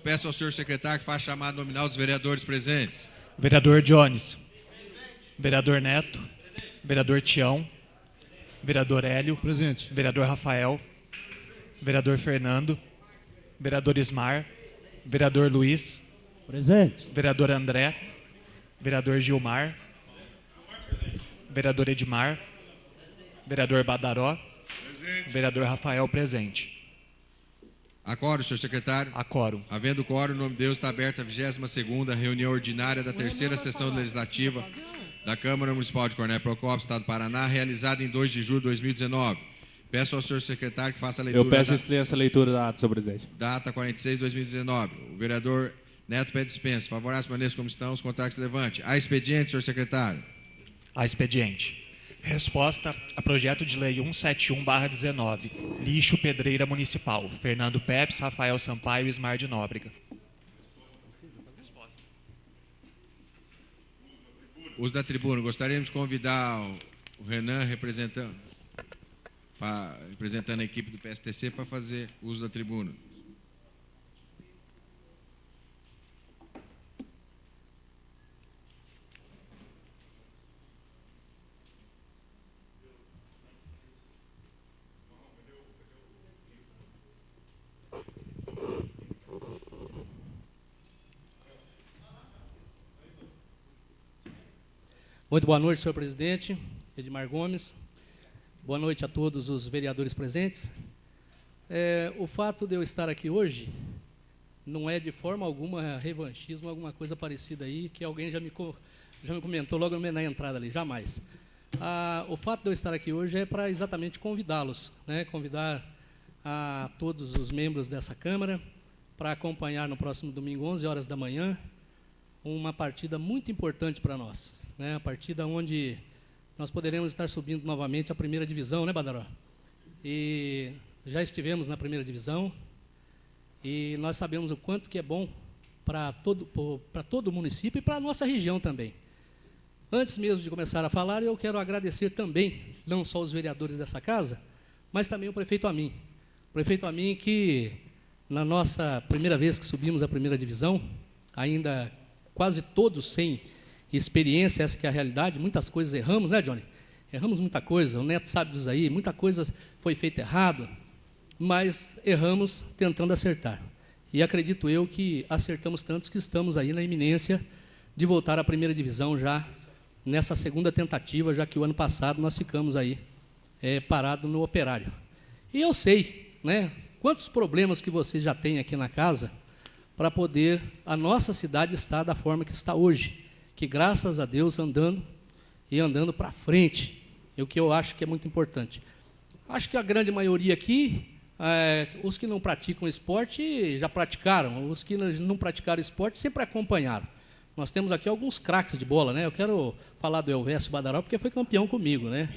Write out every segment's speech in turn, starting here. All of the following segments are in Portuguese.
Peço ao senhor secretário que faça chamado nominal dos vereadores presentes. Vereador Jones. Vereador Neto. Vereador Tião. Vereador Hélio. Presente. Vereador Rafael. Vereador Fernando. Vereador Ismar. Vereador Luiz. Presente. Vereador André. Vereador Gilmar. Vereador Edmar. Vereador Badaró. Presente. Vereador Rafael, presente. Acório, senhor secretário. Acórum. Havendo quórum, em nome de Deus, está aberta a 22ª reunião ordinária da terceira sessão legislativa da Câmara Municipal de Cornélio Procópio, Estado do Paraná, realizada em 2 de julho de 2019. Peço ao senhor secretário que faça a leitura. Eu peço excelência a leitura da ata, senhor presidente. Data 46 de 2019. O vereador Neto pede dispensa. Favoráveis, permaneçam como estão. Os contrários, levante. Há expediente, senhor secretário. A expediente. Resposta a projeto de lei 171/19. Lixo Pedreira Municipal. Fernando Pepes, Rafael Sampaio e Ismar de Nóbrega. Uso da tribuna. Gostaríamos de convidar o Renan, representando a equipe do PSTC, para fazer uso da tribuna. Muito boa noite, senhor presidente, Edmar Gomes. Boa noite a todos os vereadores presentes. O fato de eu estar aqui hoje não é de forma alguma revanchismo, alguma coisa parecida aí, que alguém já me comentou logo na entrada ali, jamais. O fato de eu estar aqui hoje é para exatamente convidá-los, né, convidar a todos os membros dessa Câmara para acompanhar no próximo domingo, 11 horas da manhã, uma partida muito importante para nós, né? A partida onde nós poderemos estar subindo novamente a primeira divisão, né, Badaró? E já estivemos na primeira divisão e nós sabemos o quanto que é bom para todo o município e para a nossa região também. Antes mesmo de começar a falar, eu quero agradecer também, não só os vereadores dessa casa, mas também o prefeito Amin. O prefeito Amin que, na nossa primeira vez que subimos a primeira divisão, ainda quase todos sem experiência, essa que é a realidade, muitas coisas erramos, né, Johnny? Erramos muita coisa, o Neto sabe disso aí, muita coisa foi feita errado, mas erramos tentando acertar. E acredito eu que acertamos tantos que estamos aí na iminência de voltar à primeira divisão já nessa segunda tentativa, já que o ano passado nós ficamos aí parado no Operário. E eu sei, né, quantos problemas que vocês já têm aqui na casa para poder a nossa cidade estar da forma que está hoje, que graças a Deus andando para frente, é o que eu acho que é muito importante. Acho que a grande maioria aqui, os que não praticam esporte já praticaram, os que não praticaram esporte sempre acompanharam. Nós temos aqui alguns craques de bola, né? Eu quero falar do Elvésio Badaró, porque foi campeão comigo, né?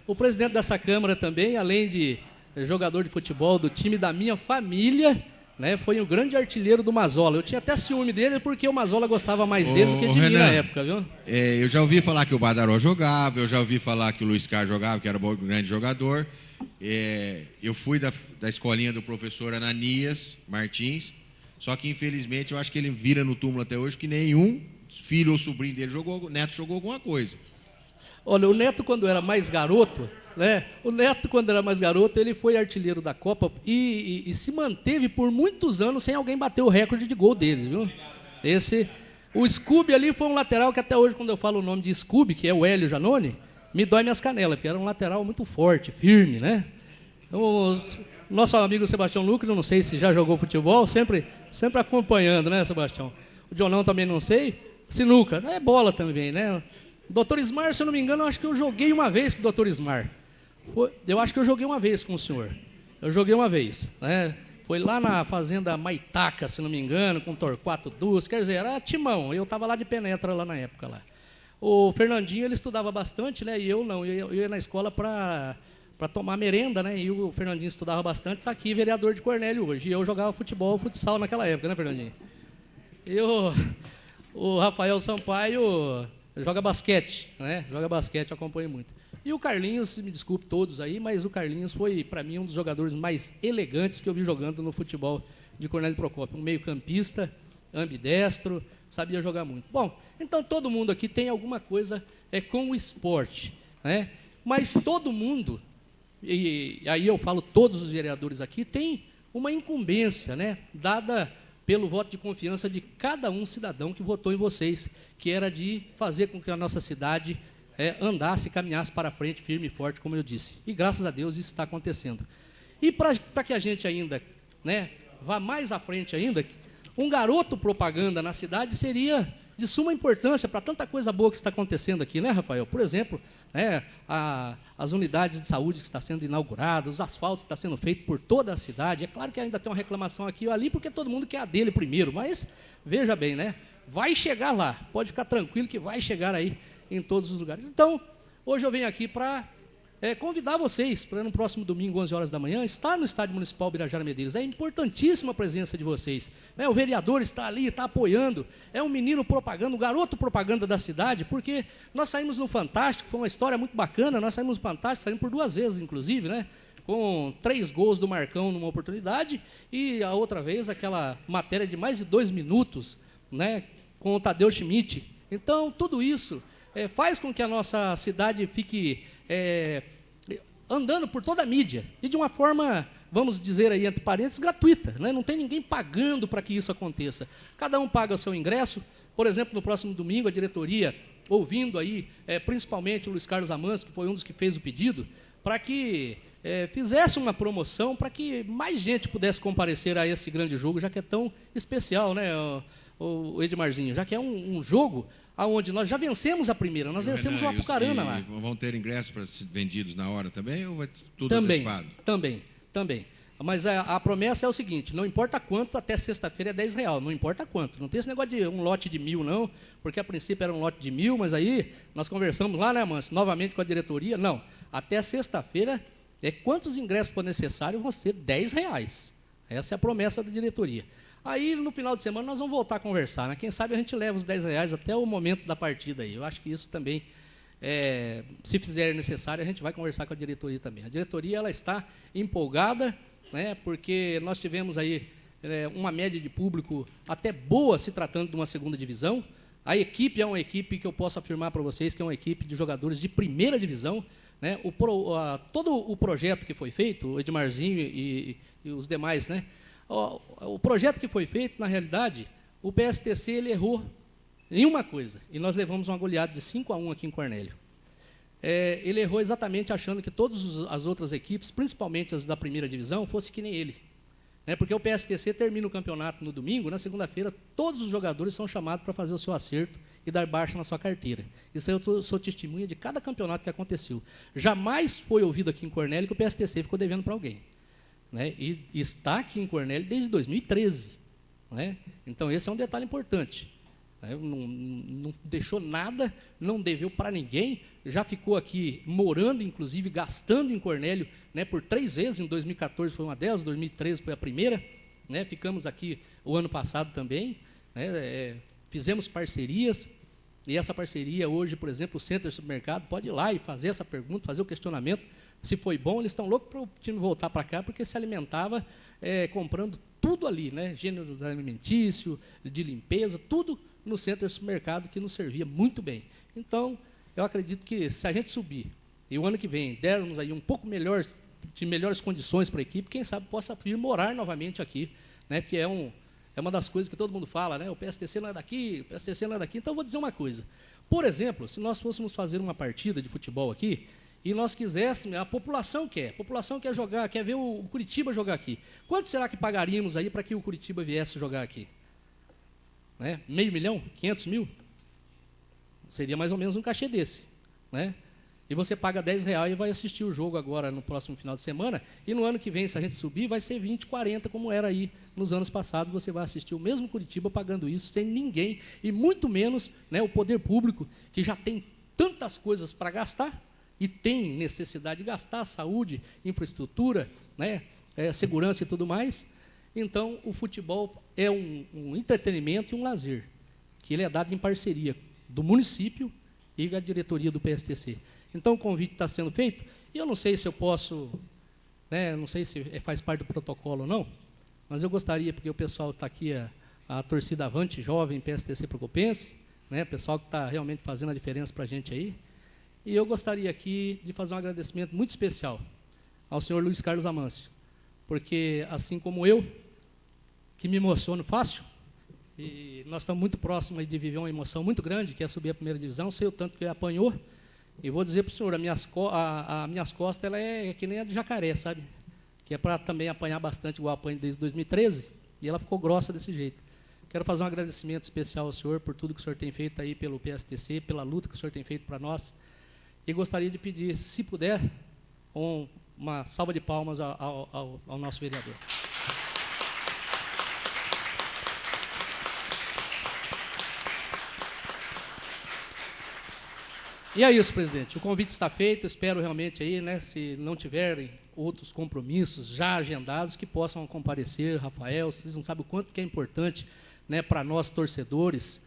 O presidente dessa Câmara também, além de jogador de futebol do time da minha família, né, foi o grande artilheiro do Mazola. Eu tinha até ciúme dele porque o Mazola gostava mais dele do que de mim na época, viu? Eu já ouvi falar que o Badaró jogava, eu já ouvi falar que o Luiz Carlos jogava, que era um grande jogador. Eu fui da escolinha do professor Ananias Martins, só que infelizmente eu acho que ele vira no túmulo até hoje, porque nenhum filho ou sobrinho dele jogou, o Neto jogou alguma coisa. Olha, o Neto quando era mais garoto, né? O Neto, quando era mais garoto, ele foi artilheiro da Copa e se manteve por muitos anos sem alguém bater o recorde de gol dele, viu? O Scooby ali foi um lateral que até hoje, quando eu falo o nome de Scooby, que é o Hélio Janone, me dói minhas canelas, porque era um lateral muito forte, firme, né? O nosso amigo Sebastião Lucas, eu não sei se já jogou futebol, sempre acompanhando, né, Sebastião? O Dionão também não sei. Sinuca, é bola também, né? Doutor Ismar, se eu não me engano, eu acho que eu joguei uma vez com o doutor Ismar. Eu acho que eu joguei uma vez com o senhor. Eu joguei uma vez, né? Foi lá na fazenda Maitaca, se não me engano, com Torquato Duas, quer dizer, era timão. Eu estava lá de penetra lá na época lá. O Fernandinho, ele estudava bastante, né? E eu não, eu ia na escola para tomar merenda, né? E o Fernandinho estudava bastante, está aqui vereador de Cornélio hoje. E eu jogava futsal naquela época, né, Fernandinho? E o Rafael Sampaio joga basquete, né? Joga basquete, eu acompanho muito. E o Carlinhos, me desculpe todos aí, mas o Carlinhos foi, para mim, um dos jogadores mais elegantes que eu vi jogando no futebol de Cornélio Procópio, um meio-campista, ambidestro, sabia jogar muito. Bom, então todo mundo aqui tem alguma coisa com o esporte, né? Mas todo mundo, e aí eu falo todos os vereadores aqui, tem uma incumbência, né, dada pelo voto de confiança de cada um cidadão que votou em vocês, que era de fazer com que a nossa cidade andasse, caminhasse para frente, firme e forte, como eu disse. E graças a Deus isso está acontecendo. E para que a gente ainda, né, vá mais à frente ainda, um garoto propaganda na cidade seria de suma importância para tanta coisa boa que está acontecendo aqui, né, Rafael? Por exemplo, né, as unidades de saúde que estão sendo inauguradas, os asfaltos que estão sendo feitos por toda a cidade. É claro que ainda tem uma reclamação aqui ou ali, porque todo mundo quer a dele primeiro, mas veja bem, né, vai chegar lá, pode ficar tranquilo que vai chegar aí em todos os lugares. Então, hoje eu venho aqui para convidar vocês para no próximo domingo, 11 horas da manhã, estar no Estádio Municipal Birajara Medeiros. É importantíssima a presença de vocês, né? O vereador está ali, está apoiando, é um menino propaganda, um garoto propaganda da cidade, porque nós saímos no Fantástico, foi uma história muito bacana, nós saímos no Fantástico, saímos por 2 vezes, inclusive, né? Com 3 gols do Marcão numa oportunidade, e a outra vez aquela matéria de mais de 2 minutos, né? Com o Tadeu Schmidt. Então, tudo isso faz com que a nossa cidade fique andando por toda a mídia, e de uma forma, vamos dizer aí, entre parênteses, gratuita, né? Não tem ninguém pagando para que isso aconteça. Cada um paga o seu ingresso. Por exemplo, no próximo domingo, a diretoria, ouvindo aí, principalmente o Luiz Carlos Amans, que foi um dos que fez o pedido, para que fizesse uma promoção, para que mais gente pudesse comparecer a esse grande jogo, já que é tão especial, né, o Edmarzinho, já que é um jogo aonde nós já vencemos a primeira, nós vencemos o Apucarana lá. Vão ter ingressos para ser vendidos na hora também, ou vai tudo também, antecipado? Também. Mas a promessa é o seguinte, não importa quanto, até sexta-feira é R$10, não importa quanto. Não tem esse negócio de um lote de 1.000, não, porque a princípio era um lote de 1.000, mas aí nós conversamos lá, né, Manso, novamente com a diretoria, não, até sexta-feira, quantos ingressos for necessário vão ser R$10. Essa é a promessa da diretoria. Aí, no final de semana, nós vamos voltar a conversar, né? Quem sabe a gente leva os R$10 até o momento da partida aí. Eu acho que isso também, se fizer necessário, a gente vai conversar com a diretoria também. A diretoria ela está empolgada, né? Porque nós tivemos aí uma média de público até boa se tratando de uma segunda divisão. A equipe é uma equipe que eu posso afirmar para vocês que é uma equipe de jogadores de primeira divisão, né? Todo o projeto que foi feito, o Edmarzinho e os demais, né? O projeto que foi feito, na realidade, o PSTC ele errou em uma coisa, e nós levamos uma goleada de 5-1 aqui em Cornélio. Ele errou exatamente achando que todas as outras equipes, principalmente as da primeira divisão, fossem que nem ele. Porque o PSTC termina o campeonato no domingo, na segunda-feira todos os jogadores são chamados para fazer o seu acerto e dar baixa na sua carteira. Isso aí eu sou testemunha de cada campeonato que aconteceu. Jamais foi ouvido aqui em Cornélio que o PSTC ficou devendo para alguém. E está aqui em Cornélio desde 2013. Então, esse é um detalhe importante. Não deixou nada, não deveu para ninguém, já ficou aqui morando, inclusive, gastando em Cornélio, por 3 vezes, em 2014 foi uma delas, 2013 foi a primeira, ficamos aqui o ano passado também, fizemos parcerias, e essa parceria hoje, por exemplo, o Center Supermercado pode ir lá e fazer essa pergunta, fazer o questionamento. Se foi bom, eles estão loucos para o time voltar para cá, porque se alimentava comprando tudo ali, gênero alimentício, de limpeza, tudo no Center Supermercado, que nos servia muito bem. Então, eu acredito que se a gente subir, e o ano que vem dermos aí um pouco de melhores condições para a equipe, quem sabe possa vir morar novamente aqui, porque é uma das coisas que todo mundo fala, o PSTC não é daqui, o PSTC não é daqui. Então, eu vou dizer uma coisa. Por exemplo, se nós fôssemos fazer uma partida de futebol aqui, e nós quiséssemos, a população quer jogar, quer ver o Curitiba jogar aqui. Quanto será que pagaríamos aí para que o Curitiba viesse jogar aqui? $500 mil? 500 mil? Seria mais ou menos um cachê desse. E você paga R$10 e vai assistir o jogo agora no próximo final de semana, e no ano que vem, se a gente subir, vai ser 20, 40, como era aí nos anos passados. Você vai assistir o mesmo Curitiba pagando isso, sem ninguém, e muito menos o poder público, que já tem tantas coisas para gastar, e tem necessidade de gastar, saúde, infraestrutura, segurança e tudo mais. Então, o futebol é um entretenimento e um lazer, que ele é dado em parceria do município e da diretoria do PSTC. Então, o convite está sendo feito, e eu não sei se eu posso, não sei se faz parte do protocolo ou não, mas eu gostaria, porque o pessoal está aqui, a torcida Avante Jovem PSTC Procopense, né, pessoal que está realmente fazendo a diferença para a gente aí, e eu gostaria aqui de fazer um agradecimento muito especial ao senhor Luiz Carlos Amâncio, porque assim como eu, que me emociono fácil, e nós estamos muito próximos aí de viver uma emoção muito grande, que é subir a primeira divisão, sei o tanto que ele apanhou, e vou dizer para o senhor, as minhas costas ela é que nem a de jacaré, sabe? Que é para também apanhar bastante, igual apanho desde 2013, e ela ficou grossa desse jeito. Quero fazer um agradecimento especial ao senhor por tudo que o senhor tem feito aí pelo PSTC, pela luta que o senhor tem feito para nós, e gostaria de pedir, se puder, uma salva de palmas ao nosso vereador. E é isso, presidente. O convite está feito. Espero realmente aí, né, se não tiverem outros compromissos já agendados, que possam comparecer. Rafael, vocês não sabem o quanto que é importante, né, para nós torcedores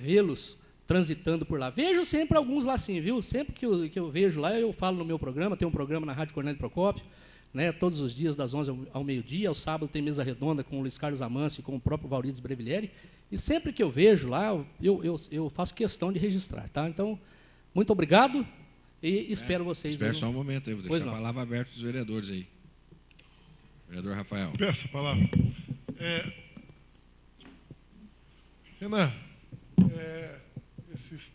vê-los transitando por lá. Vejo sempre alguns lá sim, viu? Sempre que eu vejo lá, eu falo no meu programa. Tem um programa na Rádio Cornélio Procópio, né, todos os dias das 11 ao meio-dia. Ao sábado tem mesa redonda com o Luiz Carlos Amâncio e com o próprio Valrides Brevileri. E sempre que eu vejo lá, eu faço questão de registrar, tá? Então, muito obrigado e espero vocês. Espera só um momento aí, vou deixar a palavra aberta para os vereadores aí. Vereador Rafael. Peço a palavra. Renan, esses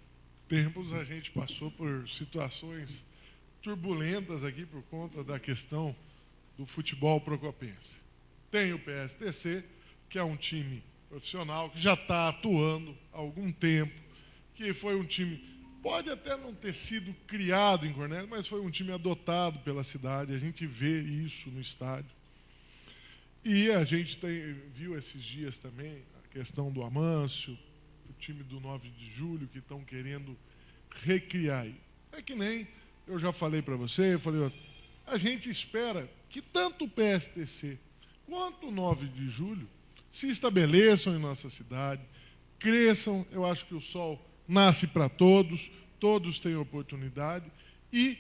tempos a gente passou por situações turbulentas aqui por conta da questão do futebol procopense. Tem o PSTC, que é um time profissional, que já está atuando há algum tempo, que foi um time... Pode até não ter sido criado em Cornélio, mas foi um time adotado pela cidade. A gente vê isso no estádio. E a gente viu esses dias também a questão do Amâncio, o time do 9 de julho, que estão querendo recriar. É que nem eu já falei para você, a gente espera que tanto o PSTC quanto o 9 de julho se estabeleçam em nossa cidade, cresçam. Eu acho que o sol nasce para todos, todos têm oportunidade e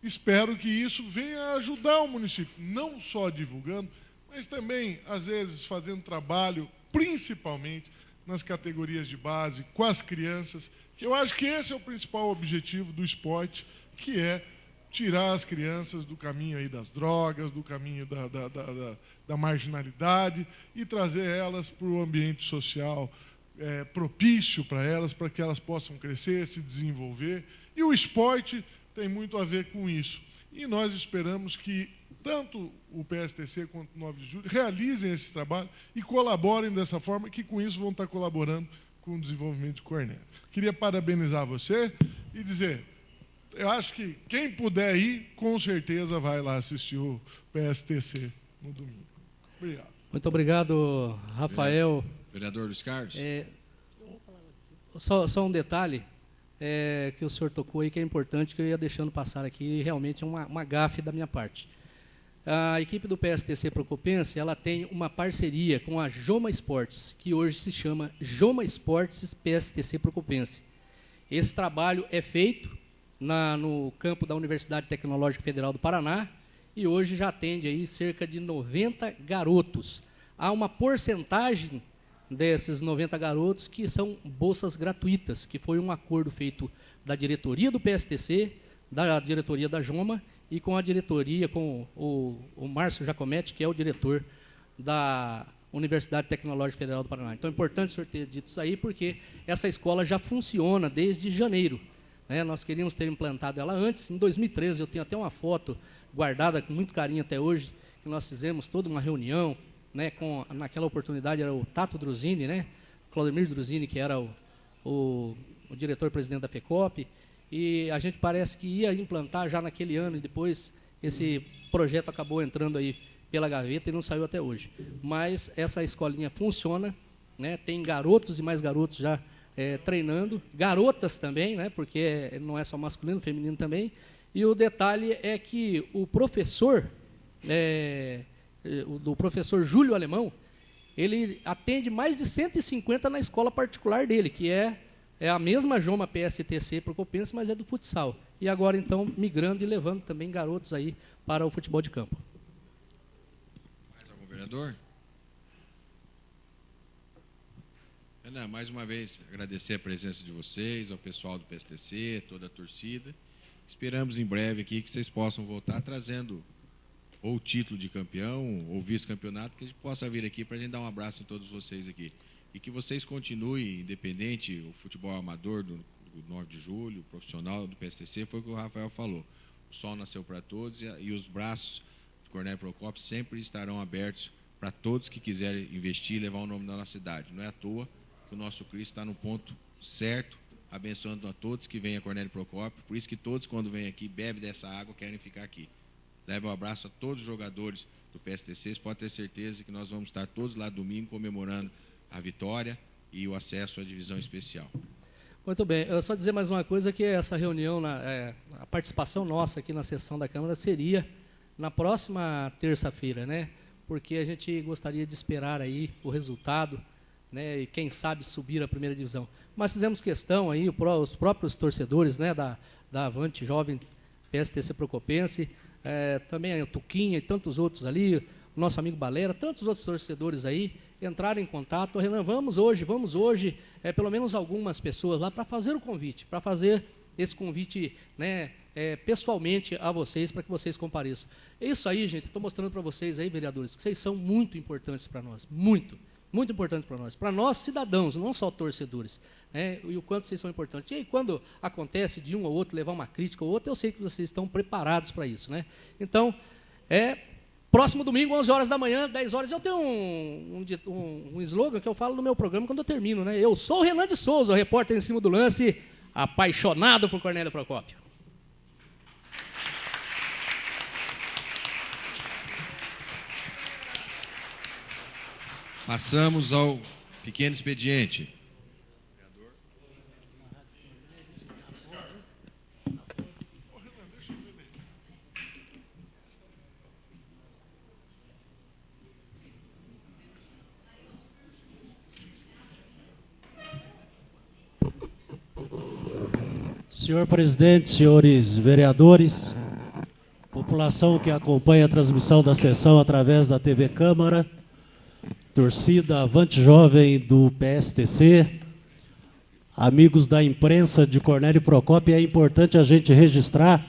espero que isso venha ajudar o município, não só divulgando, mas também, às vezes, fazendo trabalho, principalmente nas categorias de base, com as crianças, que eu acho que esse é o principal objetivo do esporte, que é tirar as crianças do caminho aí das drogas, do caminho da marginalidade e trazer elas para o ambiente social propício para elas, para que elas possam crescer, se desenvolver. E o esporte tem muito a ver com isso. E nós esperamos que tanto o PSTC quanto o 9 de julho realizem esse trabalho e colaborem dessa forma, que com isso vão estar colaborando com o desenvolvimento de Cornélio. Queria parabenizar você e dizer, eu acho que quem puder ir, com certeza vai lá assistir o PSTC no domingo. Obrigado. Muito obrigado, Rafael. Vereador Luiz Carlos. Só um detalhe que o senhor tocou aí, que é importante, que eu ia deixando passar aqui, e realmente é uma gafe da minha parte. A equipe do PSTC Procopense, ela tem uma parceria com a Joma Esportes, que hoje se chama Joma Esportes PSTC Procopense. Esse trabalho é feito no campo da Universidade Tecnológica Federal do Paraná e hoje já atende aí cerca de 90 garotos. Há uma porcentagem desses 90 garotos que são bolsas gratuitas, que foi um acordo feito da diretoria do PSTC, da diretoria da Joma e com a diretoria, com o Márcio Jacometti, que é o diretor da Universidade Tecnológica Federal do Paraná. Então é importante o senhor ter dito isso aí, porque essa escola já funciona desde janeiro. Nós queríamos ter implantado ela antes, em 2013, eu tenho até uma foto guardada com muito carinho até hoje, que nós fizemos toda uma reunião, naquela oportunidade era o Tato Druzini, Claudemir Druzini, que era o diretor-presidente da FECOP, e a gente parece que ia implantar já naquele ano, e depois esse projeto acabou entrando aí pela gaveta e não saiu até hoje. Mas essa escolinha funciona, tem garotos e mais garotos já treinando, garotas também, porque não é só masculino, feminino também, e o detalhe é que o professor, do professor Júlio Alemão, ele atende mais de 150 na escola particular dele, que é a mesma Joma PSTC Procopense, mas é do futsal. E agora, então, migrando e levando também garotos aí para o futebol de campo. Mais algum vereador? Não, mais uma vez, agradecer a presença de vocês, ao pessoal do PSTC, toda a torcida. Esperamos em breve aqui que vocês possam voltar trazendo ou título de campeão ou vice-campeonato, que a gente possa vir aqui para a gente dar um abraço em todos vocês aqui. E que vocês continuem, independente, o futebol amador do 9 de julho, o profissional do PSTC, foi o que o Rafael falou. O sol nasceu para todos e os braços do Cornélio Procópio sempre estarão abertos para todos que quiserem investir e levar o nome da nossa cidade. Não é à toa que o nosso Cristo está no ponto certo, abençoando a todos que vêm a Cornélio Procópio. Por isso que todos, quando vêm aqui, bebem dessa água, querem ficar aqui. Leve um abraço a todos os jogadores do PSTC. Vocês podem ter certeza que nós vamos estar todos lá domingo comemorando a vitória e o acesso à divisão especial. Muito bem. Eu só dizer mais uma coisa, que essa reunião, a participação nossa aqui na sessão da Câmara seria na próxima terça-feira, né? Porque a gente gostaria de esperar aí o resultado, né? E quem sabe subir à primeira divisão. Mas fizemos questão aí, os próprios torcedores, né, da Avante Jovem PSTC Procopense, também a Tuquinha e tantos outros ali, o nosso amigo Balera, tantos outros torcedores aí, entraram em contato. Renan, vamos hoje, pelo menos algumas pessoas lá para fazer o convite, para fazer esse convite, né, pessoalmente a vocês, para que vocês compareçam. É isso aí, gente, estou mostrando para vocês aí, vereadores, que vocês são muito importantes para nós, muito importante para nós cidadãos, não só torcedores, né, e o quanto vocês são importantes. E aí, quando acontece de um ou outro levar uma crítica ou outra, eu sei que vocês estão preparados para isso, né? Então, próximo domingo, 11 horas da manhã, 10 horas, eu tenho um slogan que eu falo no meu programa quando eu termino, né? Eu sou o Renan de Souza, o repórter em cima do lance, apaixonado por Cornélio Procópio. Passamos ao pequeno expediente. Senhor presidente, senhores vereadores, população que acompanha a transmissão da sessão através da TV Câmara, torcida Avante Jovem do PSTC, amigos da imprensa de Cornélio Procópio, é importante a gente registrar,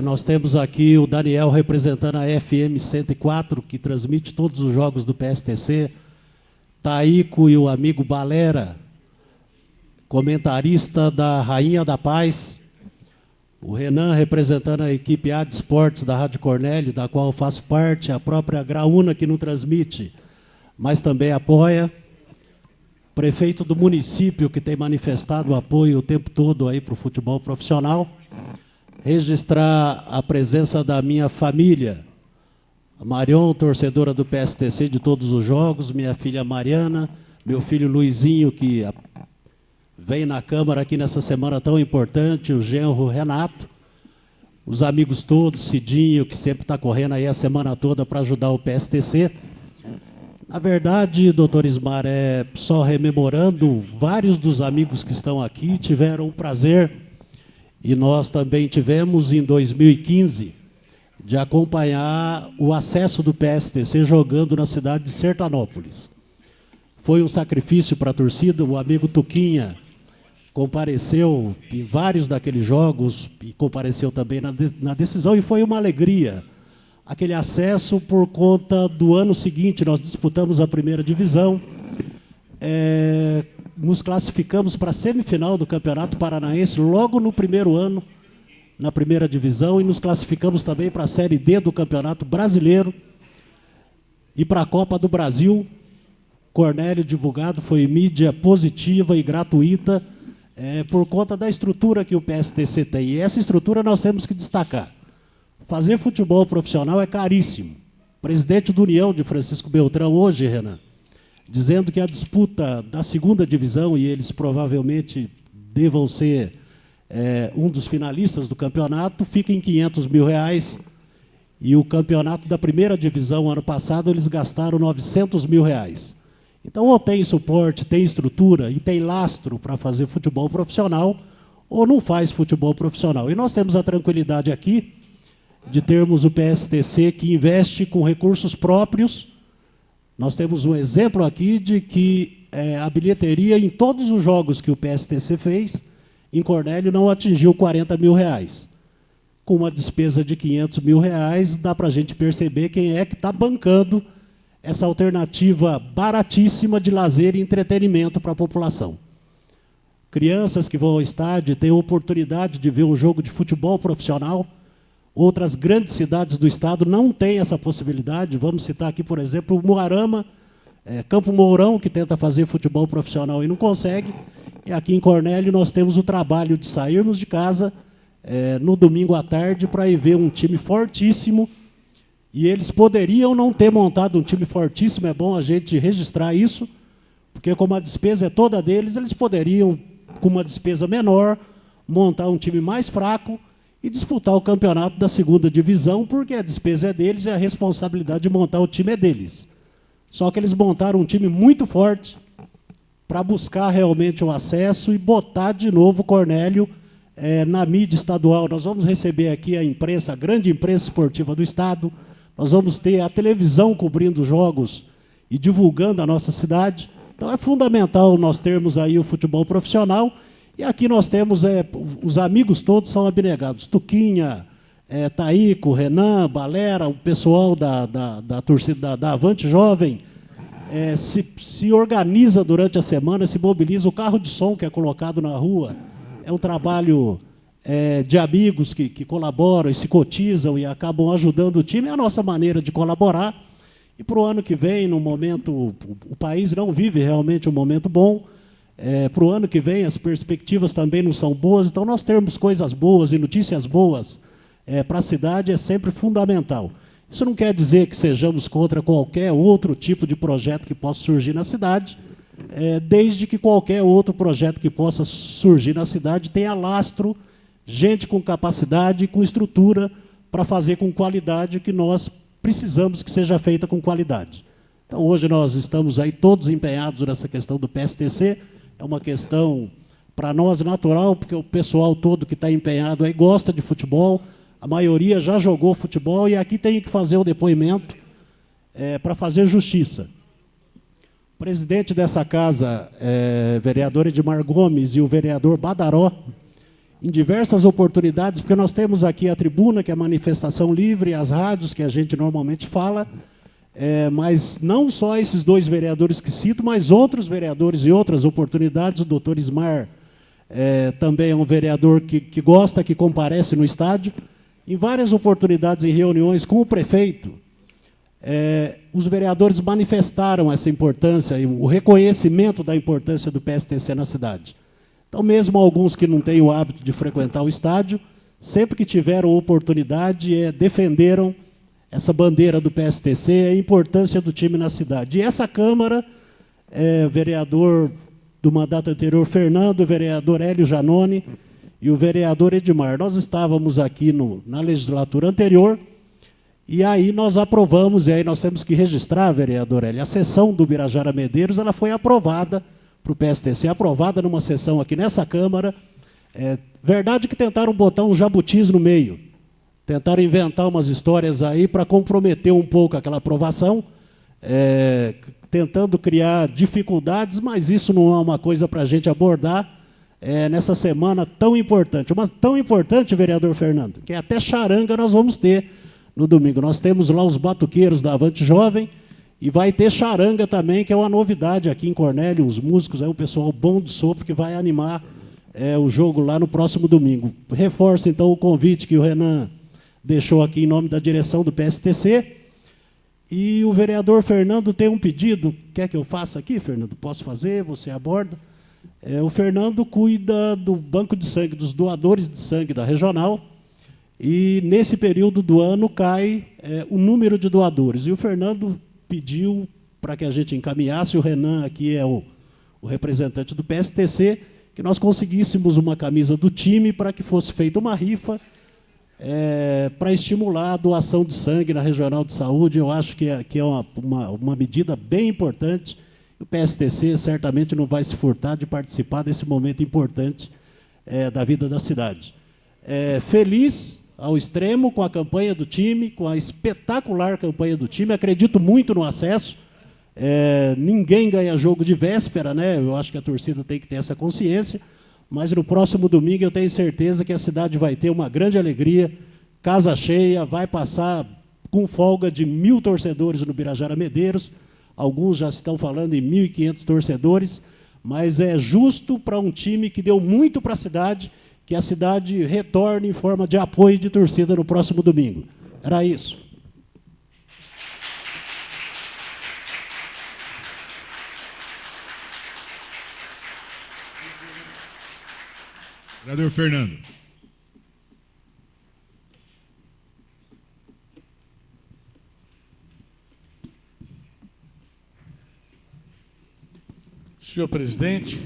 nós temos aqui o Daniel representando a FM 104, que transmite todos os jogos do PSTC, Taíco e o amigo Balera, comentarista da Rainha da Paz, o Renan representando a equipe A de Esportes da Rádio Cornélio, da qual eu faço parte, a própria Graúna que não transmite, mas também apoia, prefeito do município que tem manifestado o apoio o tempo todo aí para o futebol profissional, registrar a presença da minha família, a Marion, torcedora do PSTC de todos os jogos, minha filha Mariana, meu filho Luizinho, que vem na Câmara aqui nessa semana tão importante, o genro Renato, os amigos todos, Cidinho, que sempre está correndo aí a semana toda para ajudar o PSTC. Na verdade, doutor Ismar, só rememorando, vários dos amigos que estão aqui tiveram o prazer, e nós também tivemos em 2015, de acompanhar o acesso do PSTC jogando na cidade de Sertanópolis. Foi um sacrifício para a torcida, o amigo Tuquinha compareceu em vários daqueles jogos e compareceu também na decisão, e foi uma alegria aquele acesso por conta do ano seguinte. Nós disputamos a primeira divisão, nos classificamos para a semifinal do Campeonato Paranaense logo no primeiro ano, na primeira divisão, e nos classificamos também para a Série D do Campeonato Brasileiro e para a Copa do Brasil. Cornélio divulgado, foi mídia positiva e gratuita, por conta da estrutura que o PSTC tem. E essa estrutura nós temos que destacar. Fazer futebol profissional é caríssimo. O presidente do União, de Francisco Beltrão, hoje, Renan, dizendo que a disputa da segunda divisão, e eles provavelmente devam ser um dos finalistas do campeonato, fica em R$500 mil, e o campeonato da primeira divisão, ano passado, eles gastaram R$900 mil. Então, ou tem suporte, tem estrutura e tem lastro para fazer futebol profissional, ou não faz futebol profissional. E nós temos a tranquilidade aqui de termos o PSTC que investe com recursos próprios. Nós temos um exemplo aqui de que a bilheteria em todos os jogos que o PSTC fez, em Cornélio, não atingiu R$40 mil. Com uma despesa de R$500 mil, dá para a gente perceber quem é que está bancando essa alternativa baratíssima de lazer e entretenimento para a população. Crianças que vão ao estádio têm a oportunidade de ver um jogo de futebol profissional. Outras grandes cidades do estado não têm essa possibilidade. Vamos citar aqui, por exemplo, o Moarama, Campo Mourão, que tenta fazer futebol profissional e não consegue. E aqui em Cornélio nós temos o trabalho de sairmos de casa no domingo à tarde para ir ver um time fortíssimo. E eles poderiam não ter montado um time fortíssimo, é bom a gente registrar isso, porque como a despesa é toda deles, eles poderiam, com uma despesa menor, montar um time mais fraco e disputar o campeonato da segunda divisão, porque a despesa é deles e a responsabilidade de montar o time é deles. Só que eles montaram um time muito forte para buscar realmente o acesso e botar de novo o Cornélio na mídia estadual. Nós vamos receber aqui a imprensa, a grande imprensa esportiva do estado, nós vamos ter a televisão cobrindo jogos e divulgando a nossa cidade. Então é fundamental nós termos aí o futebol profissional. E aqui nós temos, os amigos todos são abnegados. Tuquinha, Taíco, Renan, Balera, o pessoal da torcida da Avante Jovem, se organiza durante a semana, se mobiliza. O carro de som que é colocado na rua é um trabalho de amigos que colaboram e se cotizam e acabam ajudando o time. É a nossa maneira de colaborar. E para o ano que vem, no momento, o país não vive realmente um momento bom. Para o ano que vem, as perspectivas também não são boas. Então, nós termos coisas boas e notícias boas para a cidade é sempre fundamental. Isso não quer dizer que sejamos contra qualquer outro tipo de projeto que possa surgir na cidade, desde que qualquer outro projeto que possa surgir na cidade tenha lastro, gente com capacidade e com estrutura para fazer com qualidade o que nós precisamos que seja feita com qualidade. Então, hoje nós estamos aí todos empenhados nessa questão do PSTC. É uma questão, para nós, natural, porque o pessoal todo que está empenhado aí gosta de futebol, a maioria já jogou futebol, e aqui tem que fazer o depoimento para fazer justiça. O presidente dessa casa, vereador Edmar Gomes, e o vereador Badaró, em diversas oportunidades, porque nós temos aqui a tribuna, que é a manifestação livre, as rádios, que a gente normalmente fala, mas não só esses dois vereadores que cito, mas outros vereadores e outras oportunidades. O doutor Ismar também é um vereador que gosta, que comparece no estádio. Em várias oportunidades, em reuniões com o prefeito, os vereadores manifestaram essa importância e o reconhecimento da importância do PSTC na cidade. Então, mesmo alguns que não têm o hábito de frequentar o estádio, sempre que tiveram oportunidade, defenderam essa bandeira do PSTC, a importância do time na cidade. E essa Câmara, vereador do mandato anterior, Fernando, o vereador Hélio Janone e o vereador Edmar, nós estávamos aqui na legislatura anterior, e aí nós aprovamos, e aí nós temos que registrar, vereador Hélio, a sessão do Birajara Medeiros, ela foi aprovada para o PSTC, aprovada numa sessão aqui nessa Câmara. Verdade que tentaram botar um jabutis no meio, tentaram inventar umas histórias aí para comprometer um pouco aquela aprovação, tentando criar dificuldades, mas isso não é uma coisa para a gente abordar nessa semana tão importante. Mas tão importante, vereador Fernando, que até charanga nós vamos ter no domingo. Nós temos lá os batuqueiros da Avante Jovem, e vai ter charanga também, que é uma novidade aqui em Cornélio, os músicos, um pessoal bom do sopro que vai animar o jogo lá no próximo domingo. Reforço, então, o convite que o Renan deixou aqui em nome da direção do PSTC. E o vereador Fernando tem um pedido. Quer que eu faça aqui, Fernando? Posso fazer? Você aborda. O Fernando cuida do banco de sangue, dos doadores de sangue da regional. E nesse período do ano cai o número de doadores. E o Fernando pediu para que a gente encaminhasse, o Renan aqui é o representante do PSTC, que nós conseguíssemos uma camisa do time para que fosse feita uma rifa para estimular a doação de sangue na Regional de Saúde. Eu acho que é uma medida bem importante. O PSTC certamente não vai se furtar de participar desse momento importante da vida da cidade. Feliz ao extremo com a campanha do time, com a espetacular campanha do time. Acredito muito no acesso. Ninguém ganha jogo de véspera, né? Eu acho que a torcida tem que ter essa consciência, mas no próximo domingo eu tenho certeza que a cidade vai ter uma grande alegria, casa cheia, vai passar com folga de 1.000 torcedores no Birajara Medeiros, alguns já estão falando em 1.500 torcedores, mas é justo para um time que deu muito para a cidade, que a cidade retorne em forma de apoio de torcida no próximo domingo. Era isso. Vereador Fernando. Senhor presidente,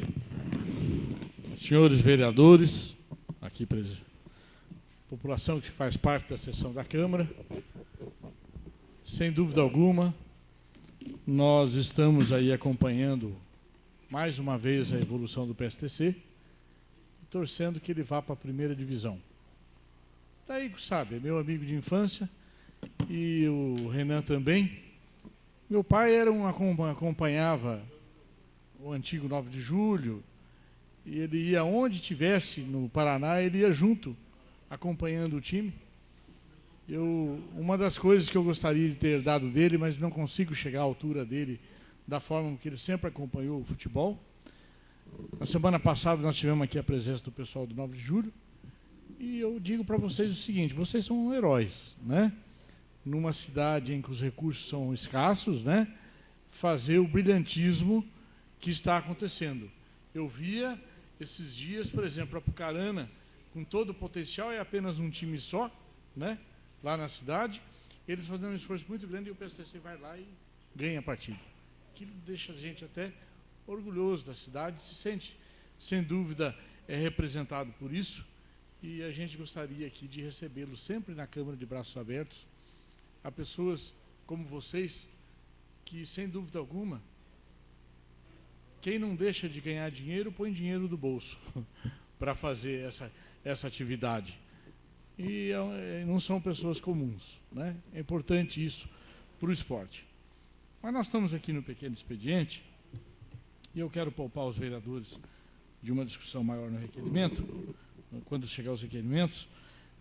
senhores vereadores, aqui população que faz parte da sessão da Câmara, sem dúvida alguma, nós estamos aí acompanhando mais uma vez a evolução do PSTC, torcendo que ele vá para a primeira divisão. Daí, sabe, é meu amigo de infância e o Renan também. Meu pai acompanhava o antigo 9 de Julho, e ele ia onde tivesse no Paraná, ele ia junto, acompanhando o time. Uma das coisas que eu gostaria de ter herdado dele, mas não consigo chegar à altura dele, da forma que ele sempre acompanhou o futebol. Na semana passada nós tivemos aqui a presença do pessoal do 9 de Julho, e eu digo para vocês o seguinte: vocês são heróis, né? Numa cidade em que os recursos são escassos, né? Fazer o brilhantismo que está acontecendo. Eu via esses dias, por exemplo, a Apucarana, com todo o potencial, é apenas um time só, né? Lá na cidade, eles fazendo um esforço muito grande e o PSTC vai lá e ganha a partida. Aquilo deixa a gente até orgulhoso da cidade, se sente, sem dúvida, representado por isso, e a gente gostaria aqui de recebê-lo sempre na Câmara de braços abertos, a pessoas como vocês, que, sem dúvida alguma, quem não deixa de ganhar dinheiro, põe dinheiro do bolso para fazer essa atividade. E não são pessoas comuns, né? É importante isso para o esporte. Mas nós estamos aqui no pequeno expediente, e eu quero poupar os vereadores de uma discussão maior no requerimento, quando chegar os requerimentos.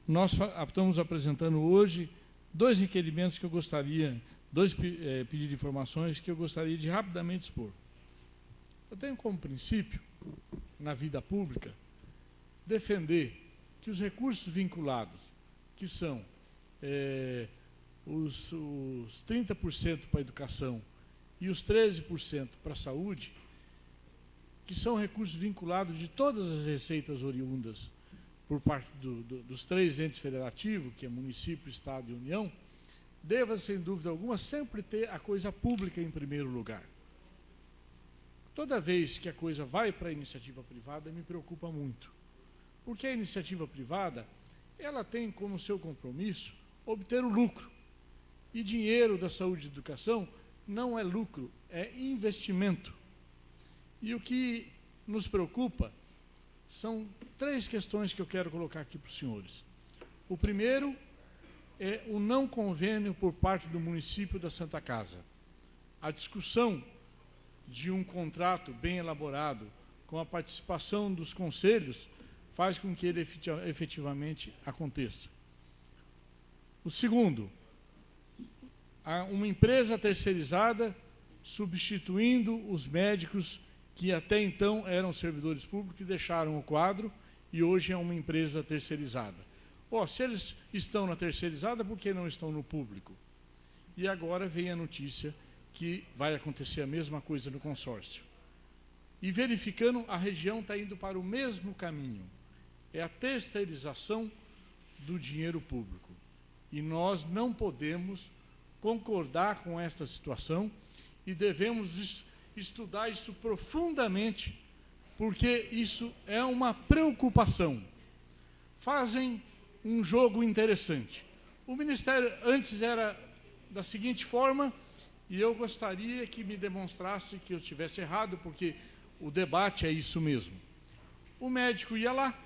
Nós estamos apresentando hoje dois requerimentos que eu gostaria, dois pedidos de informações que eu gostaria de rapidamente expor. Eu tenho como princípio, na vida pública, defender que os recursos vinculados, que são os 30% para a educação e os 13% para a saúde, que são recursos vinculados de todas as receitas oriundas por parte dos três entes federativos, que é município, estado e União, deva, sem dúvida alguma, sempre ter a coisa pública em primeiro lugar. Toda vez que a coisa vai para a iniciativa privada, me preocupa muito. Porque a iniciativa privada, ela tem como seu compromisso obter o lucro. E dinheiro da saúde e educação não é lucro, é investimento. E o que nos preocupa são três questões que eu quero colocar aqui para os senhores. O primeiro é o não convênio por parte do município da Santa Casa. A discussão de um contrato bem elaborado, com a participação dos conselhos, faz com que ele efetivamente aconteça. O segundo, uma empresa terceirizada substituindo os médicos que até então eram servidores públicos e deixaram o quadro e hoje é uma empresa terceirizada. Se eles estão na terceirizada, por que não estão no público? E agora vem a notícia que vai acontecer a mesma coisa no consórcio. E verificando, a região está indo para o mesmo caminho. É a terceirização do dinheiro público. E nós não podemos concordar com esta situação e devemos estudar isso profundamente, porque isso é uma preocupação. Fazem um jogo interessante. O Ministério antes era da seguinte forma, e eu gostaria que me demonstrasse que eu estivesse errado, porque o debate é isso mesmo. O médico ia lá,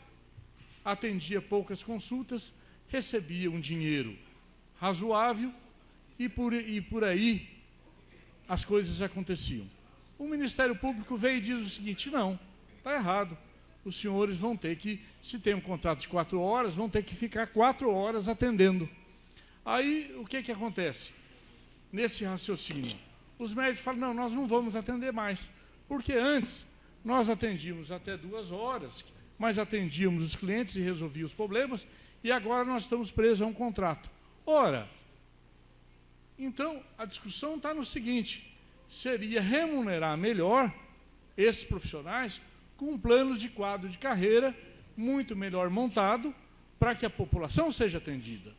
atendia poucas consultas, recebia um dinheiro razoável e por aí as coisas aconteciam. O Ministério Público veio e diz o seguinte: não, está errado. Os senhores vão ter que, se tem um contrato de 4 horas, vão ter que ficar 4 horas atendendo. Aí, o que acontece? Nesse raciocínio, os médicos falam: não, nós não vamos atender mais. Porque antes, nós atendíamos até 2 horas, mas atendíamos os clientes e resolvíamos os problemas, e agora nós estamos presos a um contrato. Ora, então, a discussão está no seguinte: seria remunerar melhor esses profissionais com planos de quadro de carreira muito melhor montado para que a população seja atendida.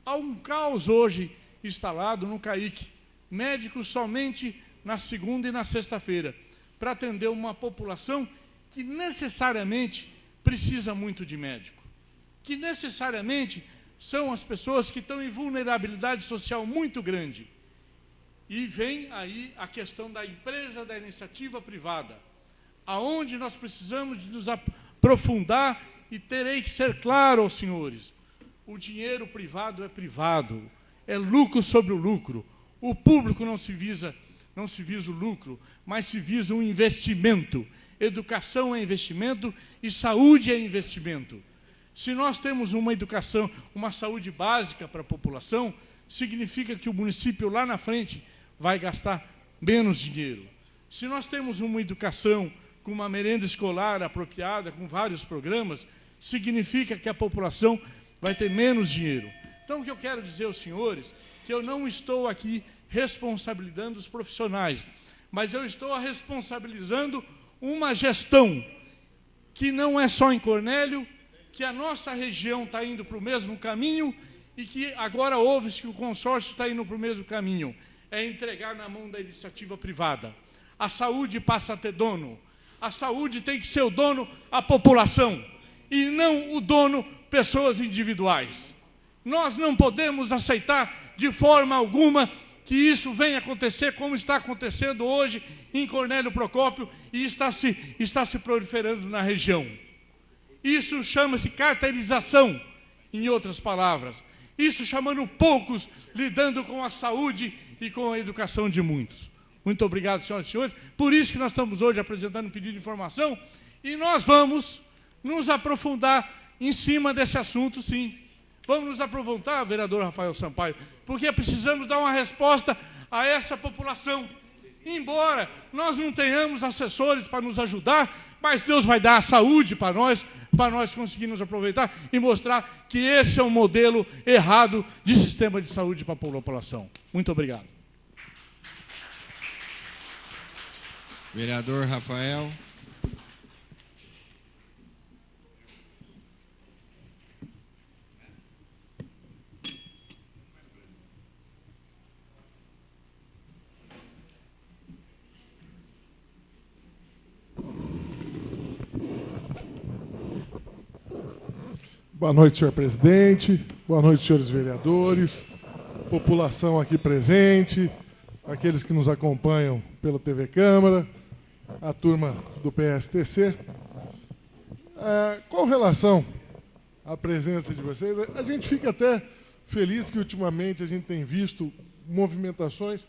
Há um caos hoje instalado no CAIC, médicos somente na segunda e na sexta-feira, para atender uma população que necessariamente precisa muito de médico, que necessariamente são as pessoas que estão em vulnerabilidade social muito grande. E vem aí a questão da empresa, da iniciativa privada, aonde nós precisamos de nos aprofundar, e terei que ser claro aos senhores: o dinheiro privado é privado, é lucro sobre o lucro. O público não se visa o lucro, mas se visa um investimento. Educação é investimento e saúde é investimento. Se nós temos uma educação, uma saúde básica para a população, significa que o município lá na frente vai gastar menos dinheiro. Se nós temos uma educação com uma merenda escolar apropriada, com vários programas, significa que a população vai ter menos dinheiro. Então, o que eu quero dizer aos senhores, que eu não estou aqui responsabilizando os profissionais, mas eu estou responsabilizando uma gestão que não é só em Cornélio, que a nossa região está indo para o mesmo caminho e que agora ouve-se que o consórcio está indo para o mesmo caminho. É entregar na mão da iniciativa privada. A saúde passa a ter dono. A saúde tem que ser o dono a população e não o dono pessoas individuais. Nós não podemos aceitar de forma alguma que isso venha acontecer como está acontecendo hoje em Cornélio Procópio e está se proliferando na região. Isso chama-se carteirização, em outras palavras. Isso chamando poucos, lidando com a saúde e com a educação de muitos. Muito obrigado, senhoras e senhores. Por isso que nós estamos hoje apresentando um pedido de informação e nós vamos nos aprofundar em cima desse assunto, sim. Vamos nos aprofundar, vereador Rafael Sampaio, porque precisamos dar uma resposta a essa população. Embora nós não tenhamos assessores para nos ajudar, mas Deus vai dar a saúde para nós conseguirmos aproveitar e mostrar que esse é um modelo errado de sistema de saúde para a população. Muito obrigado. Vereador Rafael. Boa noite, senhor presidente. Boa noite, senhores vereadores, população aqui presente, aqueles que nos acompanham pela TV Câmara, a turma do PSTC. Com relação à presença de vocês, a gente fica até feliz que ultimamente a gente tem visto movimentações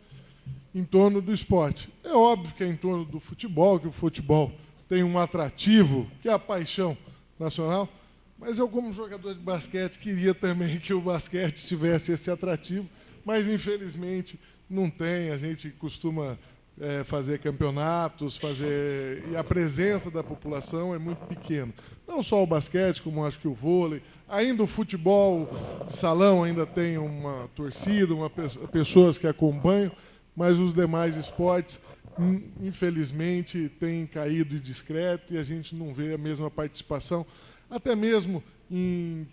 em torno do esporte. É óbvio que é em torno do futebol, que o futebol tem um atrativo, que é a paixão nacional, mas eu, como jogador de basquete, queria também que o basquete tivesse esse atrativo, mas infelizmente não tem. A gente costuma fazer campeonatos, e a presença da população é muito pequena. Não só o basquete, como acho que o vôlei, ainda o futebol de salão ainda tem uma torcida, pessoas que acompanham, mas os demais esportes, infelizmente, têm caído de discreto e a gente não vê a mesma participação, até mesmo em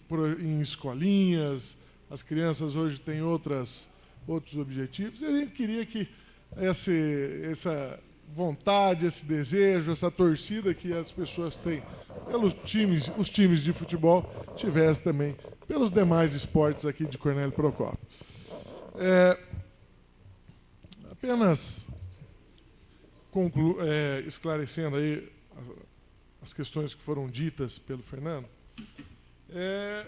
escolinhas. As crianças hoje têm outros objetivos, e a gente queria que essa vontade, esse desejo, essa torcida que as pessoas têm pelos os times de futebol, tivesse também pelos demais esportes aqui de Cornélio Procópio. Apenas esclarecendo aí as questões que foram ditas pelo Fernando, é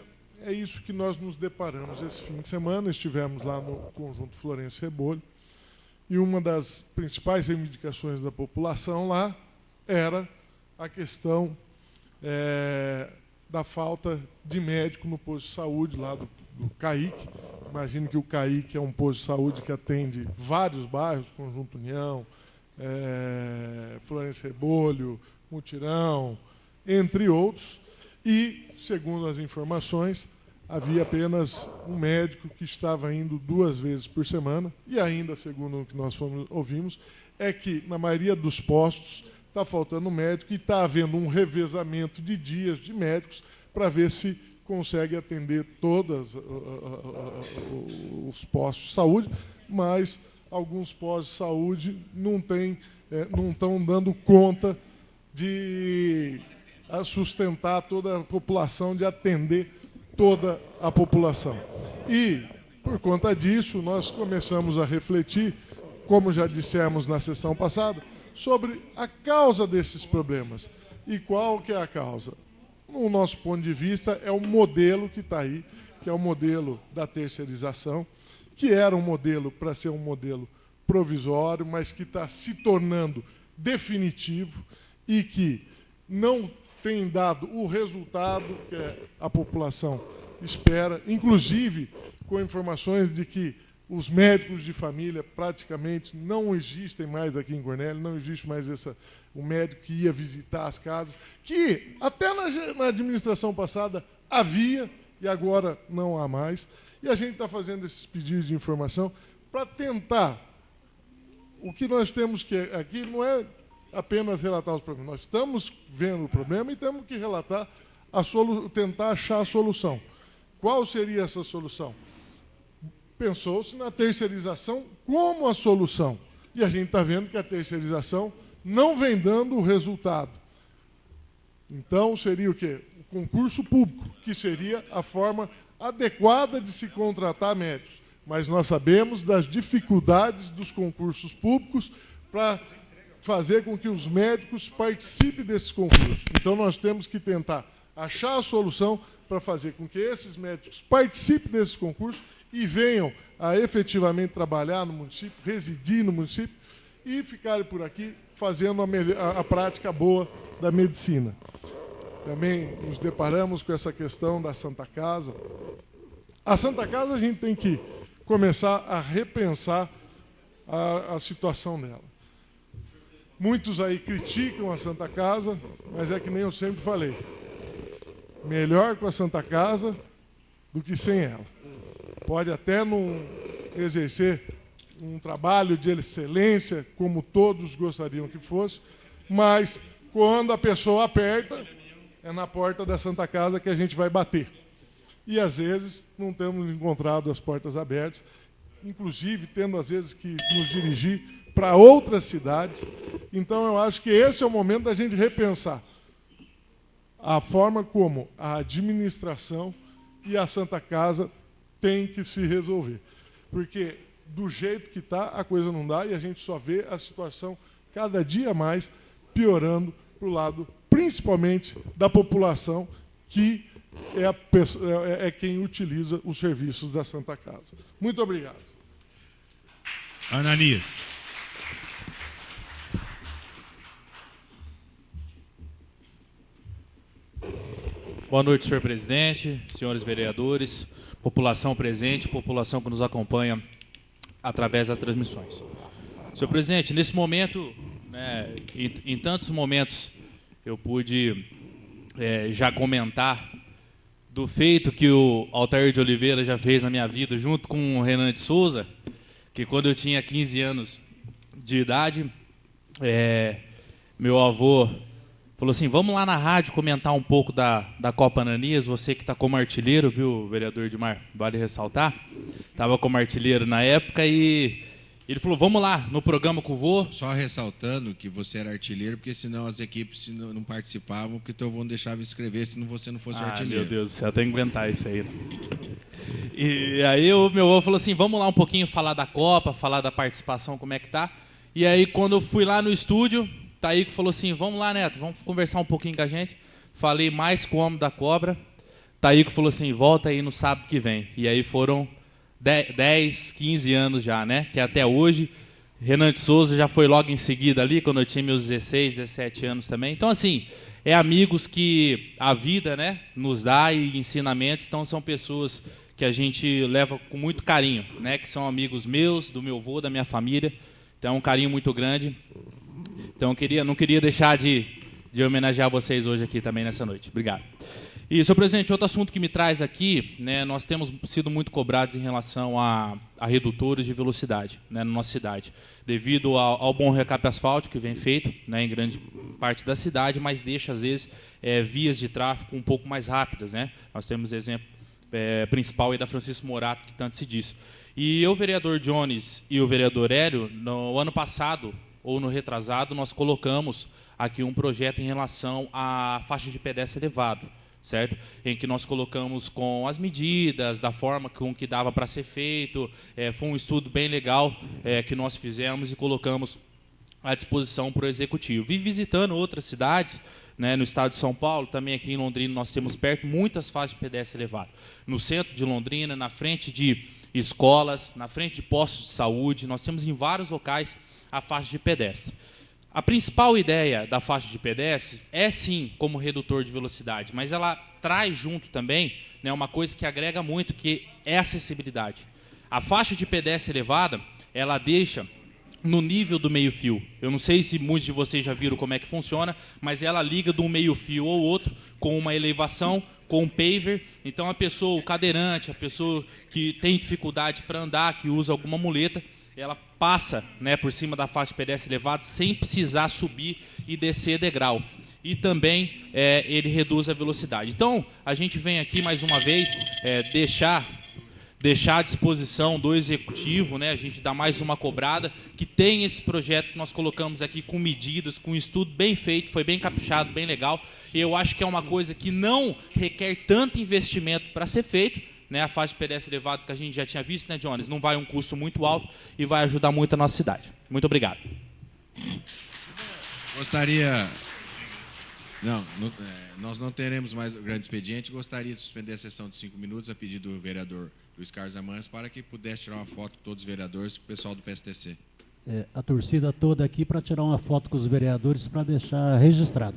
isso que nós nos deparamos esse fim de semana. Estivemos lá no Conjunto Florencio Rebolo e uma das principais reivindicações da população lá era a questão da falta de médico no posto de saúde lá do CAIC. Imagino que o CAIC é um posto de saúde que atende vários bairros, Conjunto União, Florencio Rebolho, Mutirão, entre outros. E, segundo as informações, havia apenas um médico que estava indo 2 vezes por semana. E ainda, segundo o que nós ouvimos, é que na maioria dos postos está faltando médico e está havendo um revezamento de dias de médicos para ver se consegue atender todos os postos de saúde, mas alguns postos de saúde não estão dando conta de sustentar toda a população, de atender toda a população. E, por conta disso, nós começamos a refletir, como já dissemos na sessão passada, sobre a causa desses problemas. E qual que é a causa? No nosso ponto de vista, é o modelo que está aí, que é o modelo da terceirização, que era um modelo para ser um modelo provisório, mas que está se tornando definitivo e que não tem dado o resultado que a população espera, inclusive com informações de que os médicos de família praticamente não existem mais aqui em Cornélio, não existe mais o médico que ia visitar as casas, que até na administração passada havia e agora não há mais. E a gente está fazendo esses pedidos de informação para tentar. O que nós temos que aqui não é apenas relatar os problemas, nós estamos vendo o problema e temos que relatar, tentar achar a solução. Qual seria essa solução? Pensou-se na terceirização como a solução. E a gente está vendo que a terceirização não vem dando o resultado. Então, seria o quê? O concurso público, que seria a forma adequada de se contratar médicos. Mas nós sabemos das dificuldades dos concursos públicos para fazer com que os médicos participem desses concursos. Então, nós temos que tentar achar a solução para fazer com que esses médicos participem desses concursos e venham a efetivamente trabalhar no município, residir no município e ficarem por aqui fazendo a prática boa da medicina. Também nos deparamos com essa questão da Santa Casa. A Santa Casa a gente tem que começar a repensar a situação dela. Muitos aí criticam a Santa Casa, mas é que nem eu sempre falei. Melhor com a Santa Casa do que sem ela. Pode até não exercer um trabalho de excelência, como todos gostariam que fosse, mas quando a pessoa aperta, é na porta da Santa Casa que a gente vai bater. E, às vezes, não temos encontrado as portas abertas, inclusive tendo, às vezes, que nos dirigir para outras cidades. Então, eu acho que esse é o momento da gente repensar a forma como a administração e a Santa Casa têm que se resolver. Porque, do jeito que está, a coisa não dá e a gente só vê a situação cada dia mais piorando para o lado, principalmente, da população que é quem utiliza os serviços da Santa Casa. Muito obrigado. Ananias. Boa noite, senhor presidente, senhores vereadores, população presente, população que nos acompanha através das transmissões. Senhor presidente, nesse momento, né, em tantos momentos, eu pude já comentar do feito que o Altair de Oliveira já fez na minha vida, junto com o Renan de Souza, que quando eu tinha 15 anos de idade, meu avô falou assim, vamos lá na rádio comentar um pouco da Copa Ananias, você que está como artilheiro, viu, vereador Edmar, vale ressaltar, estava como artilheiro na época e ele falou, vamos lá no programa com o vô. Só ressaltando que você era artilheiro, porque senão as equipes não participavam, porque teu avô não deixava escrever se você não fosse artilheiro. Meu Deus do céu, eu tenho que aguentar isso aí. Né? E aí o meu avô falou assim, vamos lá um pouquinho falar da Copa, falar da participação, como é que tá. E aí quando eu fui lá no estúdio, Taíco falou assim, vamos lá, Neto, vamos conversar um pouquinho com a gente. Falei mais com o homem da cobra. Taíco falou assim, volta aí no sábado que vem. E aí foram 10, 15 anos já, né? Que até hoje Renan de Souza já foi logo em seguida ali, quando eu tinha meus 16, 17 anos também. Então, assim, é amigos que a vida, né, nos dá e ensinamentos. Então, são pessoas que a gente leva com muito carinho, né, que são amigos meus, do meu avô, da minha família. Então, é um carinho muito grande. Então, não queria deixar de homenagear vocês hoje aqui também nessa noite. Obrigado. E, senhor presidente, outro assunto que me traz aqui, né, nós temos sido muito cobrados em relação a redutores de velocidade, né, na nossa cidade, devido ao bom recap asfáltico que vem feito, né, em grande parte da cidade, mas deixa, às vezes, vias de tráfego um pouco mais rápidas. Né? Nós temos exemplo principal aí da Francisco Morato, que tanto se diz. E o vereador Jones e o vereador Hélio, no ano passado, ou no retrasado, nós colocamos aqui um projeto em relação à faixa de pedestre elevado, certo? Em que nós colocamos com as medidas, da forma com que dava para ser feito. Foi um estudo bem legal que nós fizemos e colocamos à disposição para o Executivo. Vim visitando outras cidades, né, no estado de São Paulo, também aqui em Londrina nós temos perto muitas faixas de pedestre elevado. No centro de Londrina, na frente de escolas, na frente de postos de saúde, nós temos em vários locais a faixa de pedestre. A principal ideia da faixa de pedestre é, sim, como redutor de velocidade, mas ela traz junto também, né, uma coisa que agrega muito, que é a acessibilidade. A faixa de pedestre elevada, ela deixa no nível do meio-fio. Eu não sei se muitos de vocês já viram como é que funciona, mas ela liga de um meio-fio ou outro com uma elevação, com um paver. Então, a pessoa, o cadeirante, a pessoa que tem dificuldade para andar, que usa alguma muleta, ela passa, né, por cima da faixa de pedestre elevada sem precisar subir e descer degrau. E também ele reduz a velocidade. Então, a gente vem aqui mais uma vez deixar à disposição do Executivo, né, a gente dá mais uma cobrada, que tem esse projeto que nós colocamos aqui com medidas, com um estudo bem feito, foi bem caprichado, bem legal. E eu acho que é uma coisa que não requer tanto investimento para ser feito, né, a faixa de pedestre elevado que a gente já tinha visto, né, Jones? Não vai um custo muito alto e vai ajudar muito a nossa cidade. Muito obrigado. Gostaria... nós não teremos mais o grande expediente. Gostaria de suspender a sessão de 5 minutos a pedido do vereador Luiz Carlos Amans para que pudesse tirar uma foto com todos os vereadores e com o pessoal do PSTC. A torcida toda aqui para tirar uma foto com os vereadores para deixar registrado.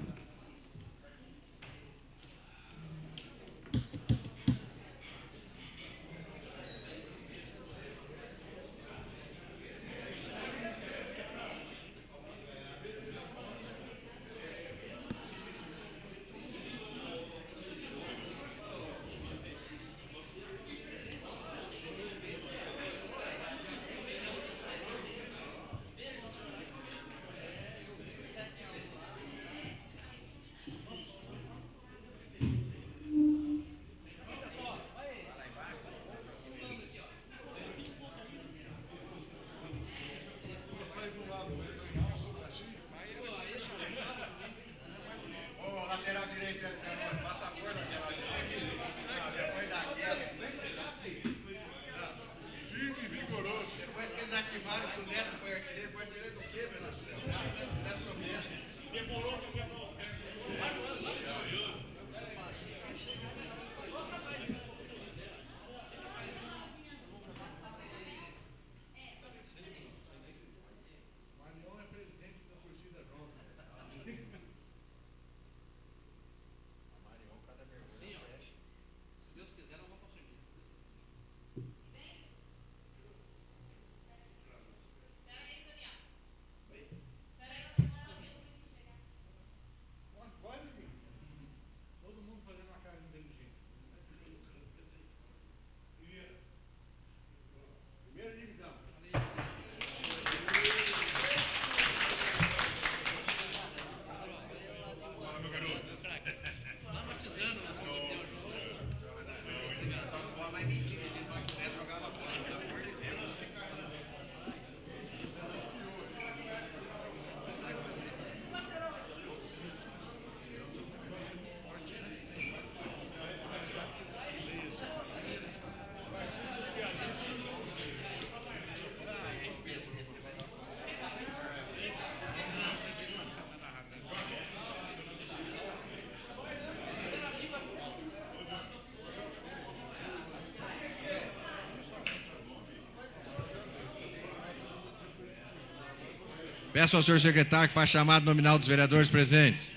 Peço ao senhor secretário que faça chamado nominal dos vereadores presentes.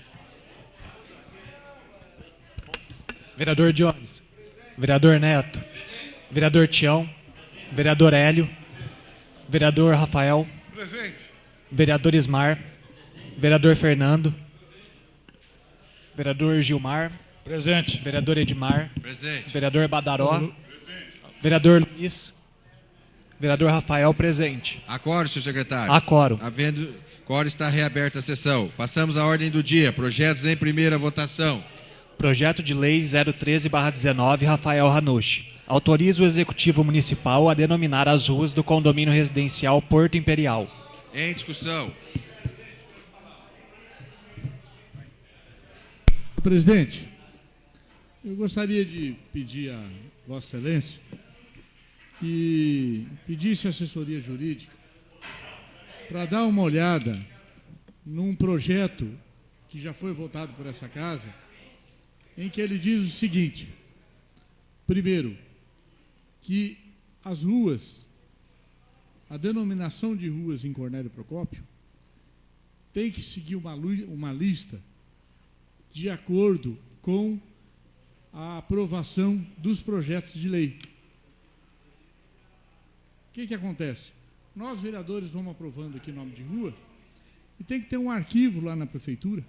Vereador Jones. Vereador Neto. Vereador Tião. Vereador Hélio. Vereador Rafael. Presente. Vereador Ismar. Vereador Fernando. Vereador Gilmar. Presente. Vereador Edmar. Presente. Vereador Badaró. Vereador Luiz. Vereador Rafael, presente. Acórdão, senhor secretário. Acórdão. Havendo quórum, está reaberta a sessão. Passamos à ordem do dia. Projetos em primeira votação. Projeto de Lei 013/19, Rafael Ranucci. Autoriza o Executivo Municipal a denominar as ruas do condomínio residencial Porto Imperial. Em discussão. Presidente, eu gostaria de pedir a Vossa Excelência que pedisse à assessoria jurídica para dar uma olhada num projeto que já foi votado por essa casa, em que ele diz o seguinte: primeiro, que as ruas, a denominação de ruas em Cornélio Procópio, tem que seguir uma lista de acordo com a aprovação dos projetos de lei. O que acontece? Nós, vereadores, vamos aprovando aqui nome de rua e tem que ter um arquivo lá na prefeitura,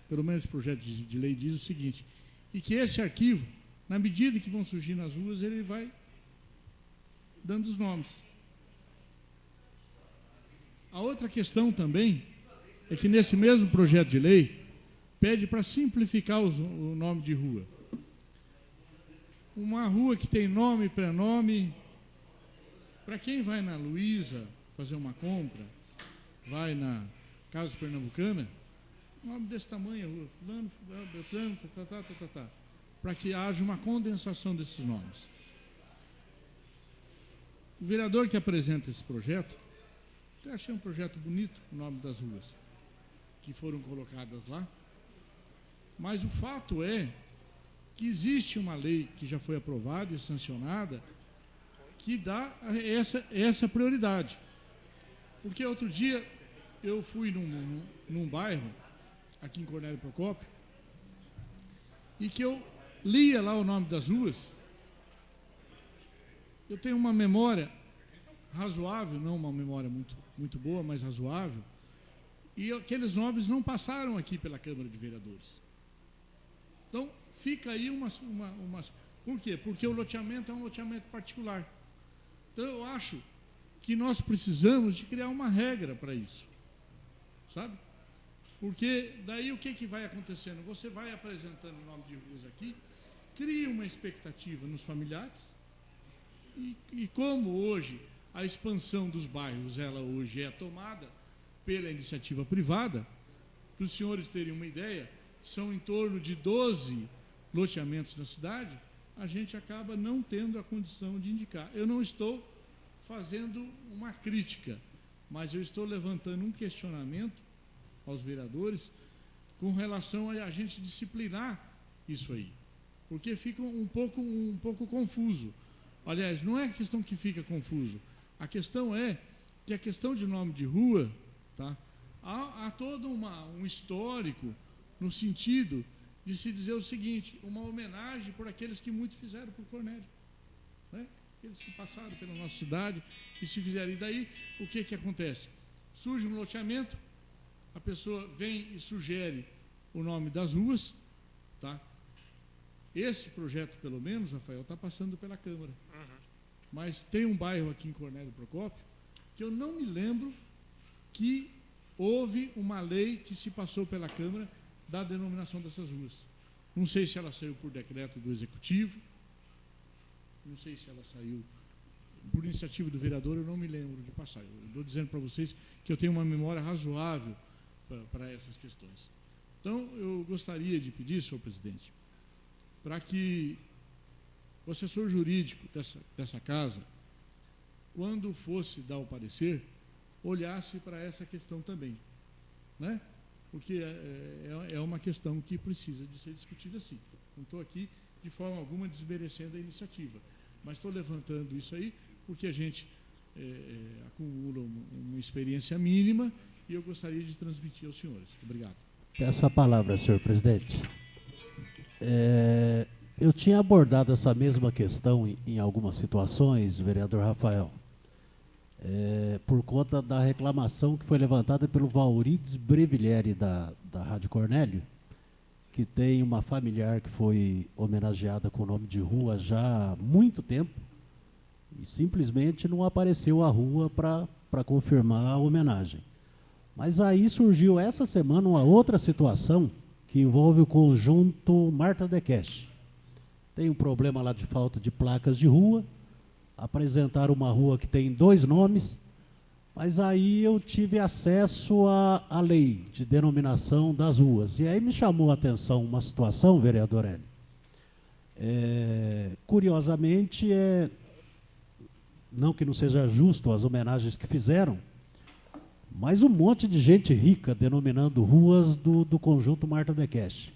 pelo menos esse projeto de lei diz o seguinte, e que esse arquivo, na medida que vão surgir nas ruas, ele vai dando os nomes. A outra questão também é que nesse mesmo projeto de lei pede para simplificar o nome de rua. Uma rua que tem nome e prenome, para quem vai na Luísa fazer uma compra, vai na Casa Pernambucana, nome desse tamanho, rua fulano, Beltrano, para que haja uma condensação desses nomes. O vereador que apresenta esse projeto, eu achei um projeto bonito, o nome das ruas que foram colocadas lá, mas o fato é que existe uma lei que já foi aprovada e sancionada que dá essa prioridade. Porque outro dia eu fui num bairro, aqui em Cornélio Procópio, e que eu lia lá o nome das ruas. Eu tenho uma memória razoável, não uma memória muito boa, mas razoável, e aqueles nomes não passaram aqui pela Câmara de Vereadores. Então, fica aí umas... Por quê? Porque o loteamento é um loteamento particular. Então, eu acho que nós precisamos de criar uma regra para isso. Sabe? Porque daí o que vai acontecendo? Você vai apresentando o nome de ruas aqui, cria uma expectativa nos familiares, e como hoje a expansão dos bairros, ela hoje é tomada pela iniciativa privada, para os senhores terem uma ideia, são em torno de 12 loteamentos na cidade, a gente acaba não tendo a condição de indicar. Eu não estou fazendo uma crítica, mas eu estou levantando um questionamento aos vereadores com relação a gente disciplinar isso aí, porque fica um pouco confuso. Aliás, não é a questão que fica confuso, a questão é que a questão de nome de rua, tá, há todo um histórico no sentido de se dizer o seguinte, uma homenagem por aqueles que muito fizeram por Cornélio, né? Aqueles que passaram pela nossa cidade e se fizeram. E daí, o que acontece? Surge um loteamento, a pessoa vem e sugere o nome das ruas, tá? Esse projeto, pelo menos, Rafael, está passando pela Câmara. Mas tem um bairro aqui em Cornélio Procópio que eu não me lembro que houve uma lei que se passou pela Câmara da denominação dessas ruas. Não sei se ela saiu por decreto do Executivo, não sei se ela saiu por iniciativa do vereador, eu não me lembro de passar. Eu estou dizendo para vocês que eu tenho uma memória razoável para essas questões. Então, eu gostaria de pedir, senhor presidente, para que o assessor jurídico dessa casa, quando fosse dar o parecer, olhasse para essa questão também, né? Porque é uma questão que precisa de ser discutida assim. Não estou aqui de forma alguma desmerecendo a iniciativa, mas estou levantando isso aí porque a gente acumula uma experiência mínima e eu gostaria de transmitir aos senhores. Obrigado. Peço a palavra, senhor presidente. Eu tinha abordado essa mesma questão em algumas situações, vereador Rafael, por conta da reclamação que foi levantada pelo Valrides Brevillieri da Rádio Cornélio, que tem uma familiar que foi homenageada com o nome de rua já há muito tempo e simplesmente não apareceu a rua para confirmar a homenagem. Mas aí surgiu essa semana uma outra situação que envolve o conjunto Marta de Cash. Tem um problema lá de falta de placas de rua, apresentaram uma rua que tem 2 nomes, mas aí eu tive acesso à lei de denominação das ruas. E aí me chamou a atenção uma situação, vereador Hélio. Curiosamente, não que não seja justo as homenagens que fizeram, mas um monte de gente rica denominando ruas do conjunto Marta de Cash,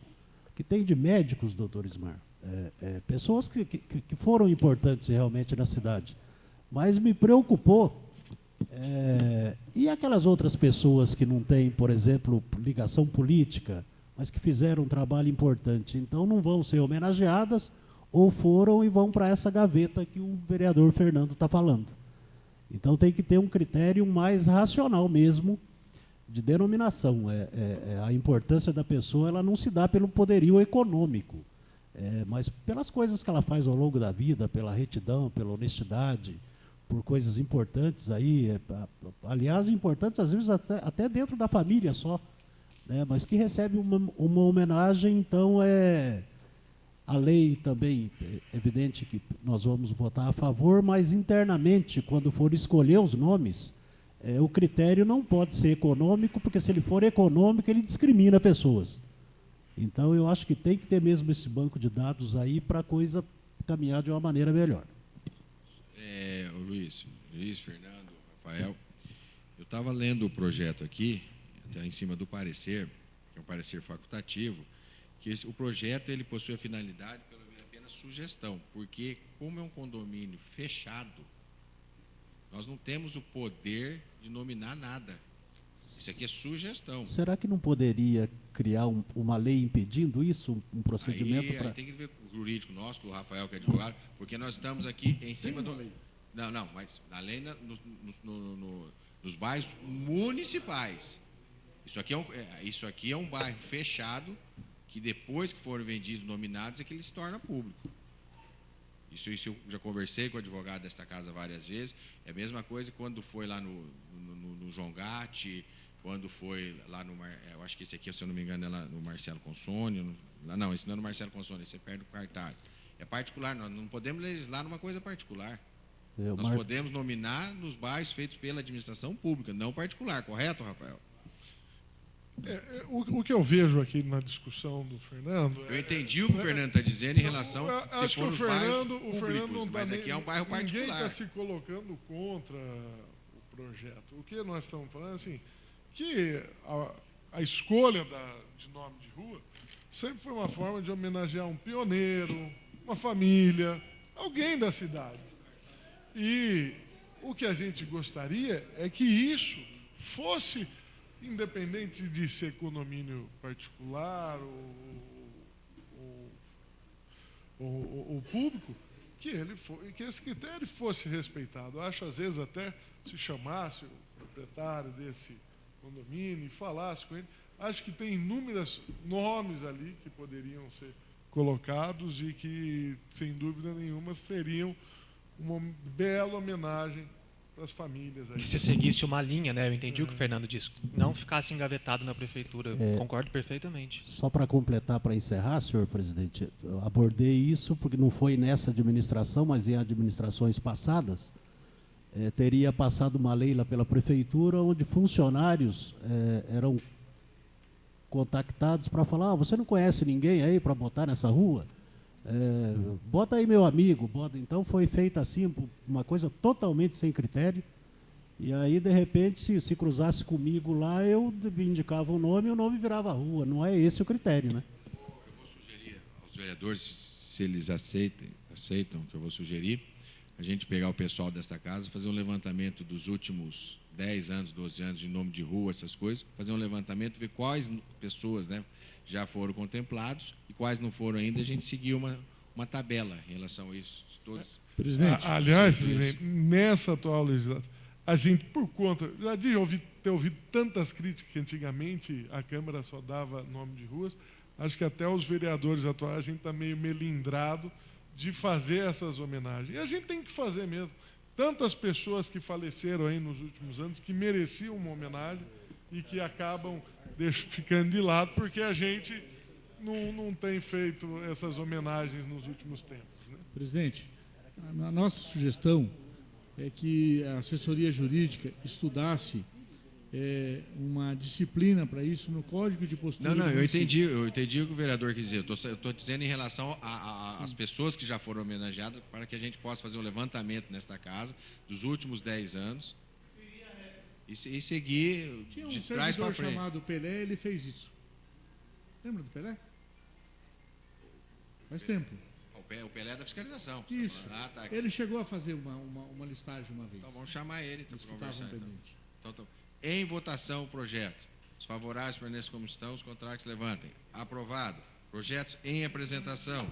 que tem de médicos, doutor Ismar, pessoas que foram importantes realmente na cidade. Mas me preocupou, e aquelas outras pessoas que não têm, por exemplo, ligação política, mas que fizeram um trabalho importante, então não vão ser homenageadas, ou foram e vão para essa gaveta que o vereador Fernando está falando. Então tem que ter um critério mais racional mesmo de denominação. A importância da pessoa ela não se dá pelo poderio econômico, mas pelas coisas que ela faz ao longo da vida, pela retidão, pela honestidade, por coisas importantes aí, aliás, importantes às vezes até dentro da família só, né, mas que recebe uma homenagem. Então a lei também, é evidente que nós vamos votar a favor, mas internamente, quando for escolher os nomes, o critério não pode ser econômico, porque se ele for econômico, ele discrimina pessoas. Então, eu acho que tem que ter mesmo esse banco de dados aí para a coisa caminhar de uma maneira melhor. Luiz, Fernando, Rafael, eu estava lendo o projeto aqui, até em cima do parecer, que é um parecer facultativo, que o projeto ele possui a finalidade, pelo menos apenas sugestão, porque como é um condomínio fechado, nós não temos o poder de nominar nada. Isso aqui é sugestão. Será que não poderia criar uma lei impedindo isso, um procedimento? Aí tem que ver com o jurídico nosso, com o Rafael, que é advogado, porque nós estamos aqui em cima do... Não, mas na lei nos bairros municipais. Isso aqui é um bairro fechado, que depois que forem vendidos, nominados, é que ele se torna público. Isso eu já conversei com o advogado desta casa várias vezes. É a mesma coisa quando foi lá no João Gatti, quando foi lá no... eu acho que esse aqui, se eu não me engano, é lá no Marcelo Consônio. Não, esse não é no Marcelo Consônio, esse é perto do cartaz. É particular, nós não podemos legislar numa coisa particular. Nós podemos nominar nos bairros feitos pela administração pública, não particular, correto, Rafael? O que eu vejo aqui na discussão do Fernando... Eu entendi o que o Fernando está dizendo em relação a se for nos bairros públicos, mas aqui é um bairro particular. Ninguém está se colocando contra o projeto. O que nós estamos falando é assim, que a escolha de nome de rua sempre foi uma forma de homenagear um pioneiro, uma família, alguém da cidade. E o que a gente gostaria é que isso fosse... independente de ser condomínio particular ou público, que esse critério fosse respeitado. Eu acho, às vezes, até se chamasse o proprietário desse condomínio e falasse com ele, acho que tem inúmeros nomes ali que poderiam ser colocados e que, sem dúvida nenhuma, seriam uma bela homenagem para as famílias. Aí. Que se seguisse uma linha, né? Eu entendi o que o Fernando disse. Não ficasse engavetado na prefeitura. Concordo perfeitamente. Só para completar, para encerrar, senhor presidente, eu abordei isso porque não foi nessa administração, mas em administrações passadas, teria passado uma lei lá pela prefeitura onde funcionários eram contactados para falar, você não conhece ninguém aí para botar nessa rua? Bota aí meu amigo, bota. Então foi feita assim, uma coisa totalmente sem critério, e aí de repente se cruzasse comigo lá, eu indicava o nome virava rua. Não é esse o critério, né? Eu vou sugerir aos vereadores, se eles aceitam que eu vou sugerir, a gente pegar o pessoal desta casa, fazer um levantamento dos últimos 10 anos, 12 anos de nome de rua, essas coisas, fazer um levantamento, ver quais pessoas, né, já foram contemplados e quais não foram ainda, a gente seguir uma tabela em relação a isso. Todos. Presidente. Aliás, Sim, presidente, nessa atual legislatura, a gente, por conta, já de ter ouvido tantas críticas que antigamente a Câmara só dava nome de ruas, acho que até os vereadores atuais, a gente está meio melindrado de fazer essas homenagens. E a gente tem que fazer mesmo. Tantas pessoas que faleceram aí nos últimos anos, que mereciam uma homenagem e que acabam ficando de lado, porque a gente não tem feito essas homenagens nos últimos tempos. Né? Presidente, a nossa sugestão é que a assessoria jurídica estudasse uma disciplina para isso no Código de Postura. Não, eu entendi o que o vereador quis dizer. Eu estou dizendo em relação às pessoas que já foram homenageadas, para que a gente possa fazer um levantamento nesta casa dos últimos 10 anos e seguir Tinha de trás para servidor frente. chamado Pelé, ele fez isso. Lembra do Pelé? Faz tempo. O Pelé é da fiscalização. Isso. Tá. Ele chegou a fazer uma listagem uma vez. Então vamos chamar ele Os para que conversar. estavam Então. pendentes. Em votação o projeto. Os favoráveis permaneçam como estão, os contrários levantem. Aprovado. Projetos em apresentação.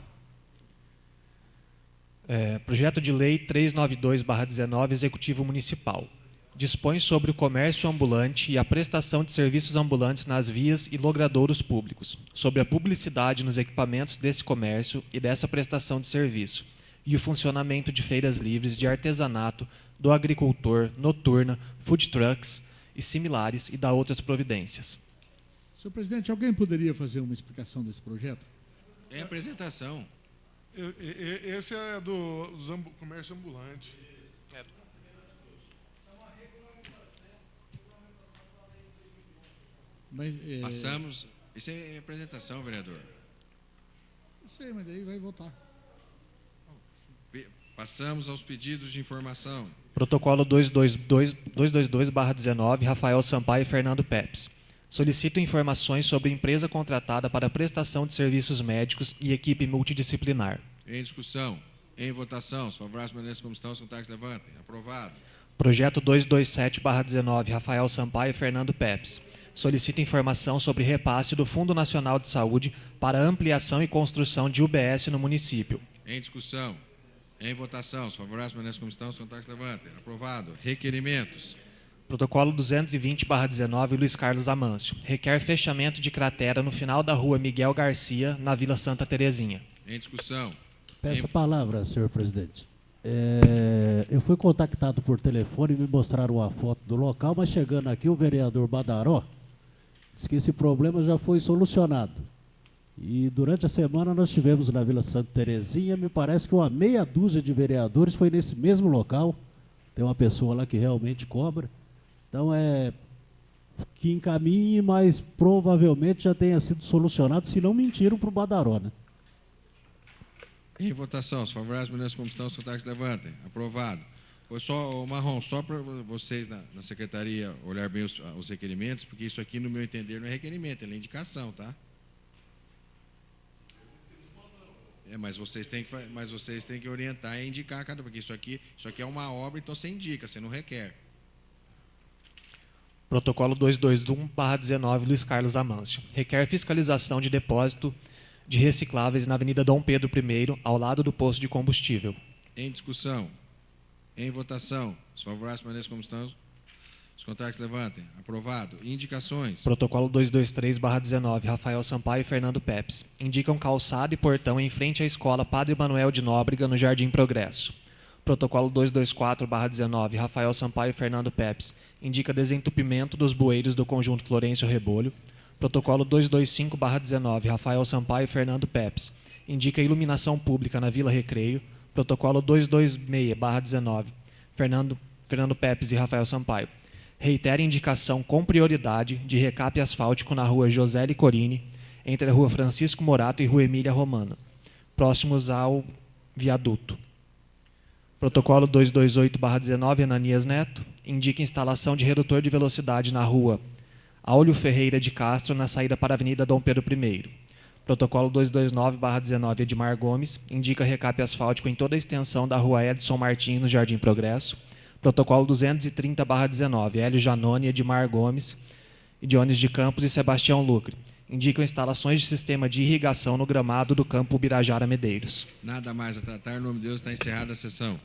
Projeto de Lei 392/19, Executivo Municipal. Dispõe sobre o comércio ambulante e a prestação de serviços ambulantes nas vias e logradouros públicos, sobre a publicidade nos equipamentos desse comércio e dessa prestação de serviço, e o funcionamento de feiras livres de artesanato, do agricultor, noturna, food trucks e similares, e da outras providências. Senhor presidente, alguém poderia fazer uma explicação desse projeto? Em apresentação. Esse é do comércio ambulante. Mas, Passamos. Isso é em apresentação, vereador. Não sei, mas daí vai votar. Passamos aos pedidos de informação. Protocolo 222/19, Rafael Sampaio e Fernando Pepes. Solicito informações sobre empresa contratada para prestação de serviços médicos e equipe multidisciplinar. Em discussão. Em votação. Os favoráveis permaneçam como estão, os contrários levantem. Aprovado. Projeto 227/19, Rafael Sampaio e Fernando Pepes. Solicito informação sobre repasse do Fundo Nacional de Saúde para ampliação e construção de UBS no município. Em discussão. Em votação. Os favoráveis permaneçam como estão, os contrários levantem. Aprovado. Requerimentos. Protocolo 220/19, Luiz Carlos Amâncio. Requer fechamento de cratera no final da rua Miguel Garcia, na Vila Santa Terezinha. Em discussão. Peço a palavra, senhor presidente. Eu fui contactado por telefone e me mostraram uma foto do local, mas chegando aqui o vereador Badaró disse que esse problema já foi solucionado. E durante a semana nós tivemos na Vila Santa Terezinha, me parece que uma meia dúzia de vereadores foi nesse mesmo local. Tem uma pessoa lá que realmente cobra. Então que encaminhe, mas provavelmente já tenha sido solucionado, se não mentiram para o Badaró, né? Em votação. Os favoráveis permaneçam como estão, os contrários levantem. Aprovado. Só, Marrom, só para vocês na secretaria olhar bem os requerimentos, porque isso aqui, no meu entender, não é requerimento, é indicação, tá? Mas vocês têm que orientar e indicar cada, porque isso aqui é uma obra, então você indica, você não requer. Protocolo 221/19, Luiz Carlos Amâncio. Requer fiscalização de depósito de recicláveis na Avenida Dom Pedro I, ao lado do posto de combustível. Em discussão. Em votação. Os favoráveis permaneçam como estão. Os contrários levantem. Aprovado. Indicações. Protocolo 223/19, Rafael Sampaio e Fernando Pepes. Indicam calçada e portão em frente à escola Padre Manuel de Nóbrega, no Jardim Progresso. Protocolo 224/19, Rafael Sampaio e Fernando Pepes. Indica desentupimento dos bueiros do conjunto Florencio Rebolho. Protocolo 225/19, Rafael Sampaio e Fernando Pepes. Indica iluminação pública na Vila Recreio. Protocolo 226/19, Fernando Pepes e Rafael Sampaio. Reitera indicação com prioridade de recape asfáltico na rua José Licorini, entre a rua Francisco Morato e rua Emília Romana, próximos ao viaduto. Protocolo 228/19, Ananias Neto. Indica instalação de redutor de velocidade na rua Áulio Ferreira de Castro, na saída para a Avenida Dom Pedro I. Protocolo 229/19, Edmar Gomes. Indica recape asfáltico em toda a extensão da rua Edson Martins, no Jardim Progresso. Protocolo 230/19, Hélio Janone, Edmar Gomes, Dionis de Campos e Sebastião Lucre. Indicam instalações de sistema de irrigação no gramado do campo Ubirajara Medeiros. Nada mais a tratar. Em nome de Deus, está encerrada a sessão.